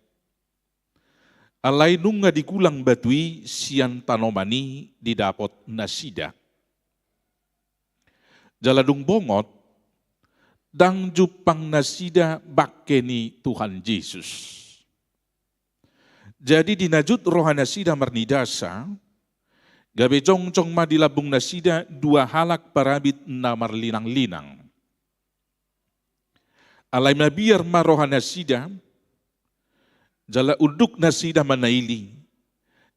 Alay nung nga dikulang batui siyan tanomani didapot na sida. Jaladung bongot, dang jupang nasida bakke ni Tuhan Yesus. Jadi dinajut rohana sida marnidasa, gabe jong-jong madilabung nasida dua halak parabit na marlinang-linang. Alay mabiar marohana sida, jala uduk nasida manaili,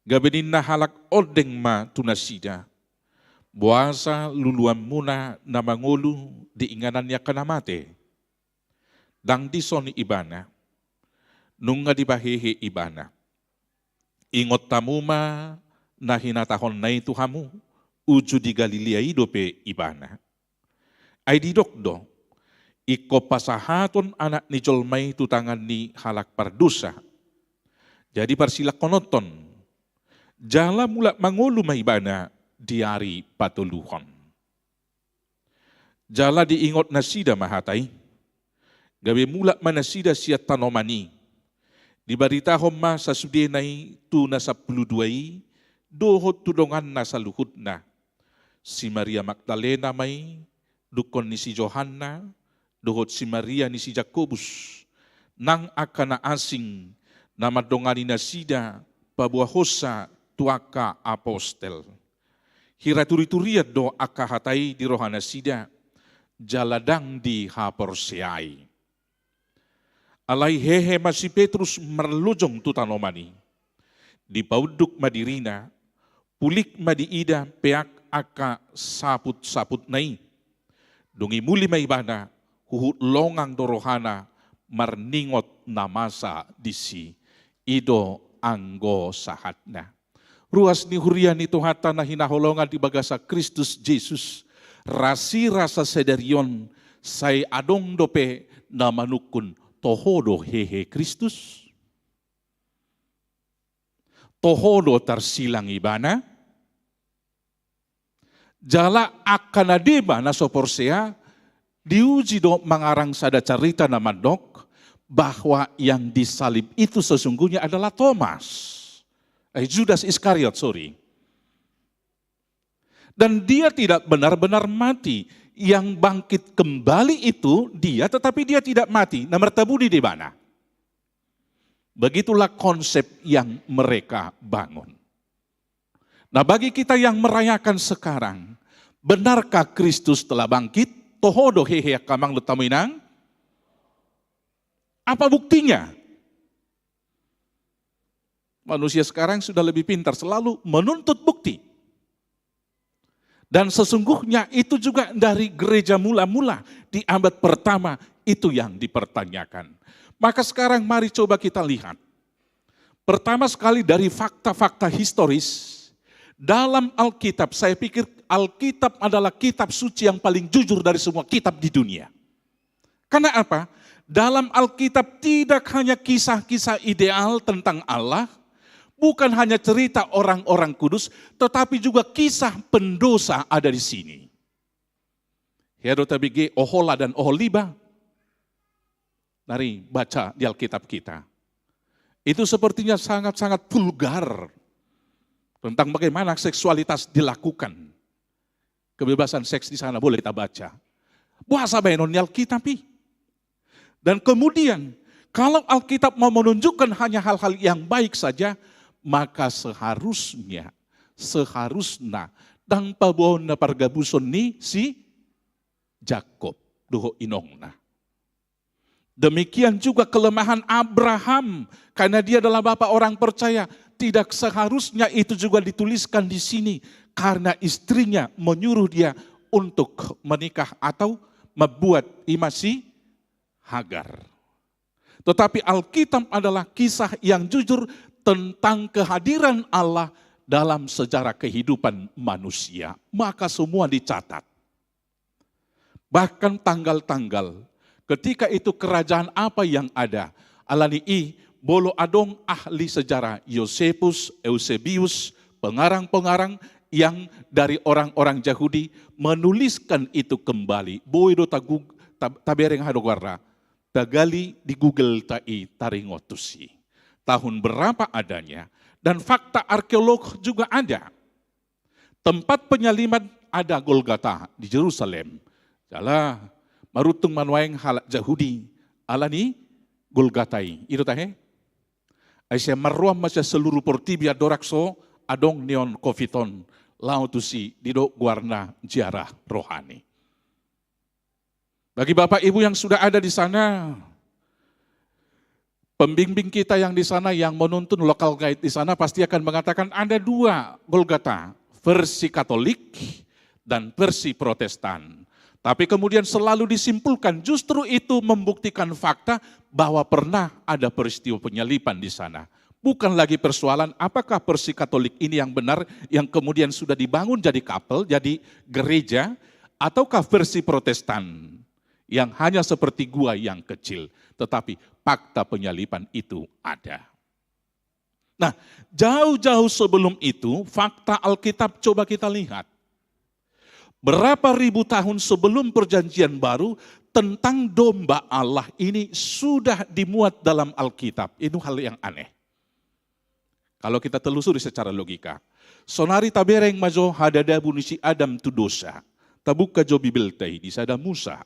gabe din na halak odeng ma tunasida. Buasa luluan muna na mangulu di inganan niya kanamate. Dang dison ibana, nung nga dibahehe ibana. Ingot tamuma na hinatahon na ito hamu, uju di Galilea idope ibana. Ay didokdo, iko pasahaton anak ni Jolmay tutangan ni halak pardusa. Jadi parsilak konoton, jala mula mangulu maibana, diari patuluhon. Jala diingot na sida mahatay, gabi mulak manasida siya tanomani, dibaritahom ma sa sudenay tu na sa puluduay, dohot tudongan na sa luhut na, si Maria Magdalena may, dukon ni si Johanna, dohot si Maria ni si Jacobus, nang akana asing na madongani na sida, pabuahosa tuaka apostel. Hiraturi-turiat do akahatay di rohana sida, jaladang di haporseay. Alay hehe si Petrus merlujong tutanomani. Di pauduk madirina, pulik madiida peak aka saput-saput nai. Dungi muli maibana, huhut longang do rohana, marningot namasa disi, ido anggo sahatna. Ruas ni hurian itu hata na hinaholongan di bagasa Kristus Yesus. Rasi rasa sedarion say adong dope na manukun tohodo hehe Kristus. Tohodo tarsilang ibana. Jala akan adiba na soporsea diuji do mangarang sada cerita na mandok bahwa yang disalib itu sesungguhnya adalah Thomas. Judas Iskariot, sorry. Dan dia tidak benar-benar mati. Yang bangkit kembali itu dia, tetapi dia tidak mati. Nah, mertabudi di mana? Begitulah konsep yang mereka bangun. Nah, bagi kita yang merayakan sekarang, benarkah Kristus telah bangkit? Tohodo hehe kamang letaminang. Apa buktinya? Manusia sekarang sudah lebih pintar, selalu menuntut bukti. Dan sesungguhnya itu juga dari gereja mula-mula di abad pertama itu yang dipertanyakan. Maka sekarang mari coba kita lihat. Pertama sekali dari fakta-fakta historis. Dalam Alkitab, saya pikir Alkitab adalah kitab suci yang paling jujur dari semua kitab di dunia. Karena apa? Dalam Alkitab tidak hanya kisah-kisah ideal tentang Allah, bukan hanya cerita orang-orang kudus, tetapi juga kisah pendosa ada di sini. Herotabige, Ohola dan Oholiba. Mari baca di Alkitab kita. Itu sepertinya sangat-sangat vulgar tentang bagaimana seksualitas dilakukan. kebebasan seks di sana boleh kita baca. Bahasa benon di Alkitab. Dan kemudian kalau Alkitab mau menunjukkan hanya hal-hal yang baik saja, maka seharusnya dan pabona pargabuson ni si Jakob doho inongna. Demikian juga kelemahan Abraham, karena dia adalah bapak orang percaya. Tidak seharusnya itu juga dituliskan di sini, karena istrinya menyuruh dia untuk menikah atau membuat imasi Hagar. Tetapi Alkitab adalah kisah yang jujur tentang kehadiran Allah dalam sejarah kehidupan manusia. Maka semua dicatat. Bahkan tanggal-tanggal, ketika itu kerajaan apa yang ada. Alani bolo adong ahli sejarah Yosefus, Eusebius, pengarang-pengarang yang dari orang-orang Yahudi menuliskan itu kembali. Boido tabereng hadogarra. Tagali di Google taringotusi. Tahun berapa adanya, dan fakta arkeolog juga ada. Tempat penyaliman ada Golgota di Yerusalem. Jala marutung manwaeng halak Yahudi alani Golgatai. Itu tahe? Aisyah marruam masya seluruh portibia dorakso adong neon kofiton lautusi dido guarna ziarah rohani. Bagi Bapak Ibu yang sudah ada di sana, pembimbing kita yang di sana yang menuntun lokal guide di sana pasti akan mengatakan ada dua Golgota, versi Katolik dan versi Protestan. Tapi kemudian selalu disimpulkan justru itu membuktikan fakta bahwa pernah ada peristiwa penyalipan di sana. Bukan lagi persoalan apakah versi Katolik ini yang benar yang kemudian sudah dibangun jadi kapel, jadi gereja, ataukah versi Protestan yang hanya seperti gua yang kecil, tetapi fakta penyalipan itu ada. Nah, jauh-jauh sebelum itu, fakta Alkitab coba kita lihat. Berapa ribu tahun sebelum perjanjian baru, tentang domba Allah ini sudah dimuat dalam Alkitab. Itu hal yang aneh. Kalau kita telusuri secara logika. Sonari tabereng majo hadada bunisi Adam tu dosa. Tabuka jo bibeltai di sada Musa.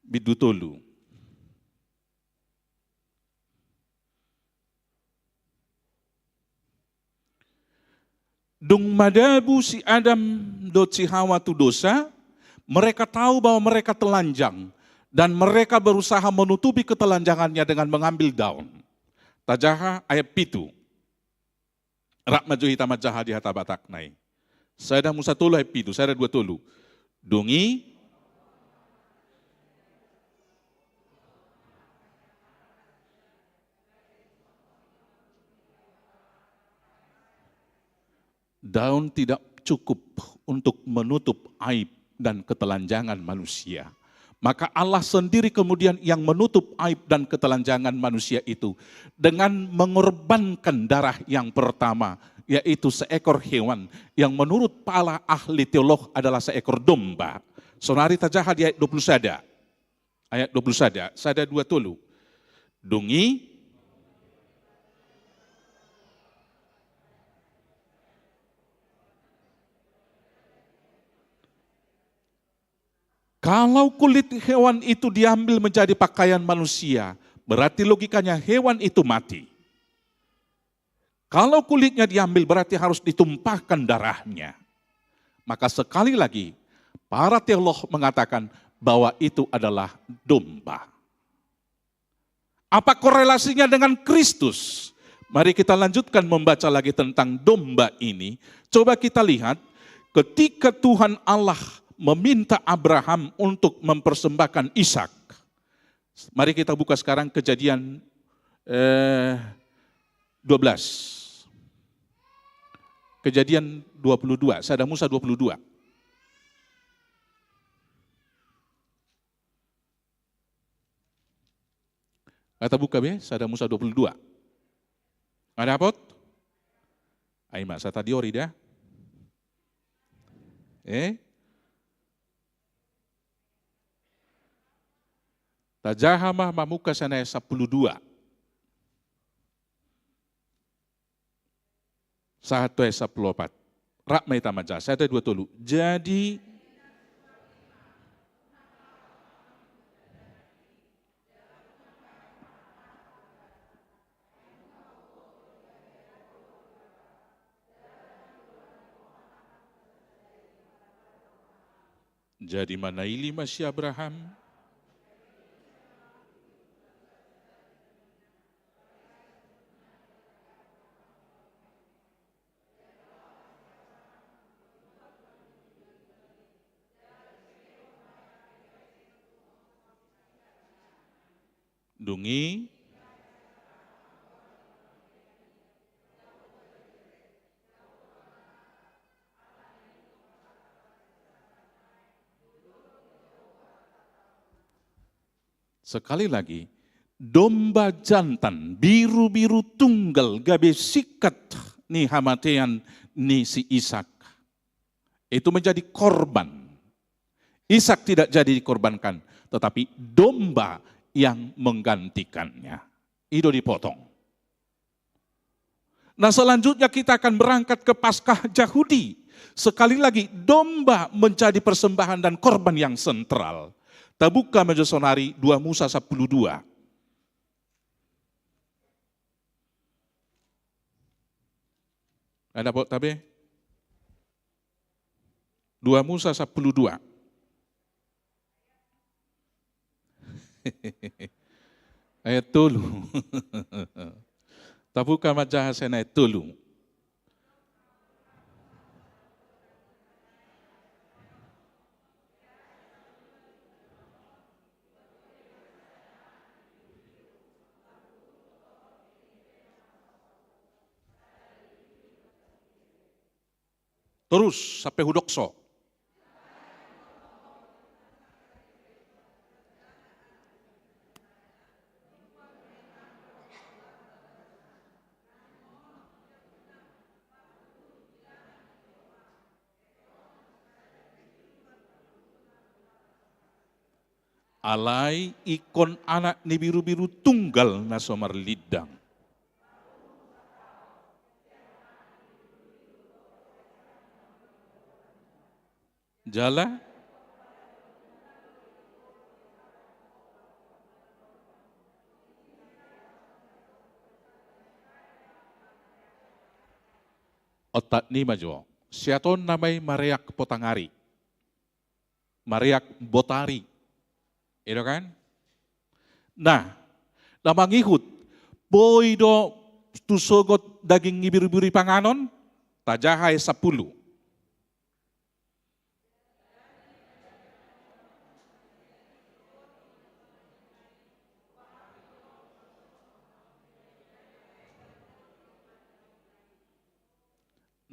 Bidutolu. Dung madabu si Adam dot si Hawa tu dosa, mereka tahu bahwa mereka telanjang dan mereka berusaha menutupi ketelanjangannya dengan mengambil daun. Tajaha ayat pitu. Rak maju hitam jaha di hata batak nai. Saya Musa tolu ayat pitu, saya dua tolu. Dungi daun tidak cukup untuk menutup aib dan ketelanjangan manusia. Maka Allah sendiri kemudian yang menutup aib dan ketelanjangan manusia itu dengan mengorbankan darah yang pertama, yaitu seekor hewan yang menurut para ahli teolog adalah seekor domba. Sonari tajaha di ayat 20 sada. Ayat 20 sada 2 tolu. Dungi kalau kulit hewan itu diambil menjadi pakaian manusia, berarti logikanya hewan itu mati. Kalau kulitnya diambil berarti harus ditumpahkan darahnya. Maka sekali lagi, para teolog mengatakan bahwa itu adalah domba. Apa korelasinya dengan Kristus? Mari kita lanjutkan membaca lagi tentang domba ini. Coba kita lihat, ketika Tuhan Allah meminta Abraham untuk mempersembahkan Ishak. Mari kita buka sekarang Kejadian 12. Kejadian 22, Sada Musa 22. Kata buka be, Sada Musa 22. Ada apa? Aima, saya tadi ori dah. Tajahamah mamuka sana 12. Satu 14. Rak mai tamaja, saya ada 2 tolu. Jadi manaili masih Abraham, dungi sekali lagi, domba jantan, biru-biru tunggal, gabe sikat ni hamatean ni si Ishak. Itu menjadi korban. Ishak tidak jadi dikorbankan, tetapi domba yang menggantikannya. Itu dipotong. Nah selanjutnya kita akan berangkat ke Paskah Yahudi. Sekali lagi, domba menjadi persembahan dan korban yang sentral. Tabuka Majosonari 2 Musa 12. Ada Pak Tabe? 2 Musa 12. Ayat 3. Tabuka Majahasena ayat 3. Terus sampai hudokso. Alai ikon anak ni biru-biru tunggal na somar lidang. Jala otak ni majo. Siaton namai Mariak Potangari. Mariak Botari. Itu kan? Nah, lamang ihut, boy do tusogot daging ngibiri-biri panganon, tajahay 10.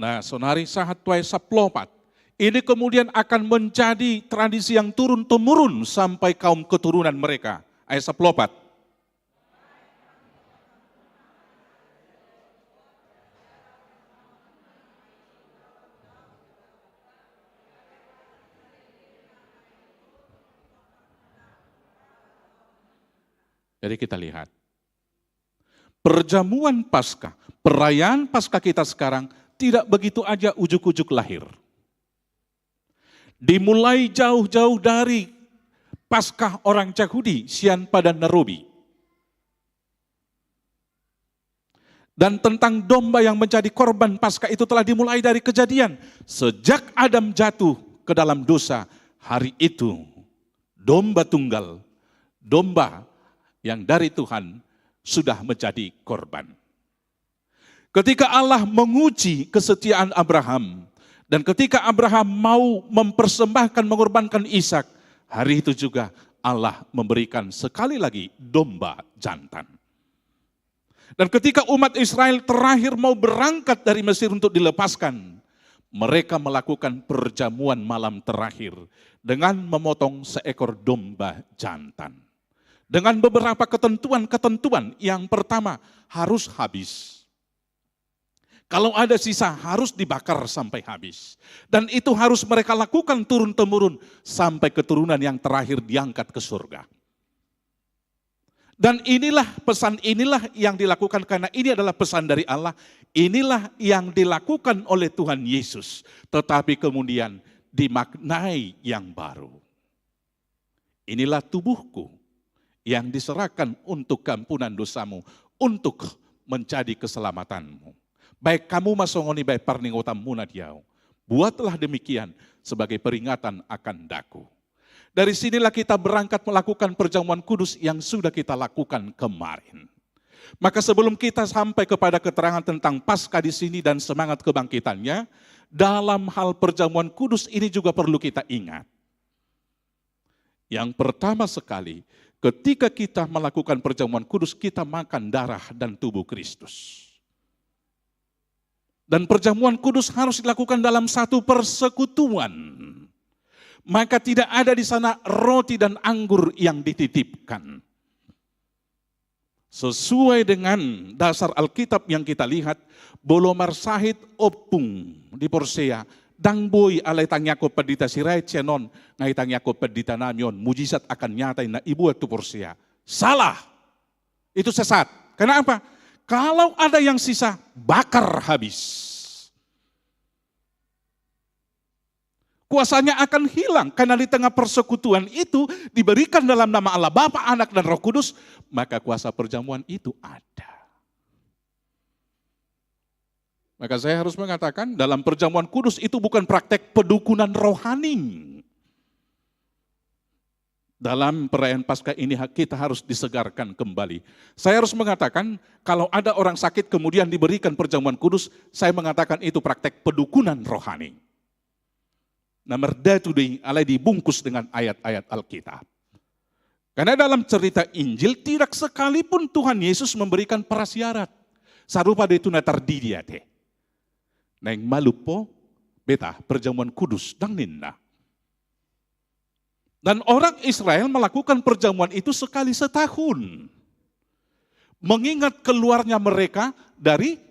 Nah, sonari sahat tuai 14. Ini kemudian akan menjadi tradisi yang turun-temurun sampai kaum keturunan mereka. Ayat 14. Jadi kita lihat. Perjamuan Paskah, perayaan Paskah kita sekarang tidak begitu aja ujuk-ujuk lahir. Dimulai jauh-jauh dari Paskah orang Yahudi, Sian pada Nairobi. Dan tentang domba yang menjadi korban Paskah itu telah dimulai dari Kejadian. Sejak Adam jatuh ke dalam dosa, hari itu domba tunggal, domba yang dari Tuhan sudah menjadi korban. Ketika Allah menguji kesetiaan Abraham, dan ketika Abraham mau mempersembahkan, mengorbankan Ishak, hari itu juga Allah memberikan sekali lagi domba jantan. Dan ketika umat Israel terakhir mau berangkat dari Mesir untuk dilepaskan, mereka melakukan perjamuan malam terakhir dengan memotong seekor domba jantan. Dengan beberapa ketentuan-ketentuan, yang pertama harus habis. Kalau ada sisa harus dibakar sampai habis. Dan itu harus mereka lakukan turun-temurun sampai keturunan yang terakhir diangkat ke surga. Dan pesan inilah yang dilakukan karena ini adalah pesan dari Allah. Inilah yang dilakukan oleh Tuhan Yesus. Tetapi kemudian dimaknai yang baru. Inilah tubuhku yang diserahkan untuk kampunan dosamu, untuk menjadi keselamatanmu. Baik kamu masongoni baik parningotamu nadiau. Buatlah demikian sebagai peringatan akan daku. Dari sinilah kita berangkat melakukan perjamuan kudus yang sudah kita lakukan kemarin. Maka sebelum kita sampai kepada keterangan tentang Paskah di sini dan semangat kebangkitannya, dalam hal perjamuan kudus ini juga perlu kita ingat. Yang pertama sekali, ketika kita melakukan perjamuan kudus, kita makan darah dan tubuh Kristus. Dan perjamuan kudus harus dilakukan dalam satu persekutuan. Maka tidak ada di sana roti dan anggur yang dititipkan. Sesuai dengan dasar Alkitab yang kita lihat, bolomar sahid opung di Porsea, dang boy alay tangyako pedita siray cenon, ngay tangyako pedita namyon, mujizat akan nyatai na ibu itu Porsea. Salah, itu sesat. Kenapa? Kalau ada yang sisa, bakar habis. Kuasanya akan hilang karena di tengah persekutuan itu diberikan dalam nama Allah Bapa, Anak dan Roh Kudus, maka kuasa perjamuan itu ada. Maka saya harus mengatakan dalam perjamuan kudus itu bukan praktek pedukunan rohani. Dalam perayaan Paskah ini kita harus disegarkan kembali. Saya harus mengatakan kalau ada orang sakit kemudian diberikan perjamuan kudus, saya mengatakan itu praktek pedukunan rohani. Nomor datu alai dibungkus dengan ayat-ayat Alkitab. Karena dalam cerita Injil tidak sekalipun Tuhan Yesus memberikan prasyarat. Sarupa de tuna tardidia te. Neng malupo beta perjamuan kudus dang ninna. Dan orang Israel melakukan perjamuan itu sekali setahun. Mengingat keluarnya mereka dari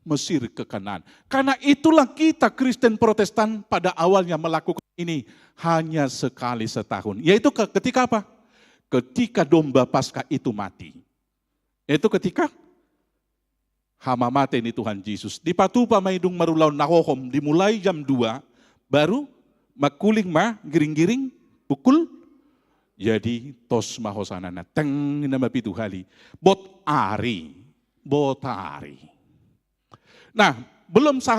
Mesir ke Kanaan. Karena itulah kita Kristen Protestan pada awalnya melakukan ini hanya sekali setahun. Yaitu ketika apa? Ketika domba Paskah itu mati. Yaitu ketika hama mati ini Tuhan Yesus. Di patupa maidung marulau nahohom dimulai jam 2 baru makuling giring-giring pukul jadi tos mahosanana teng nama pitu hali botari. Nah, belum saat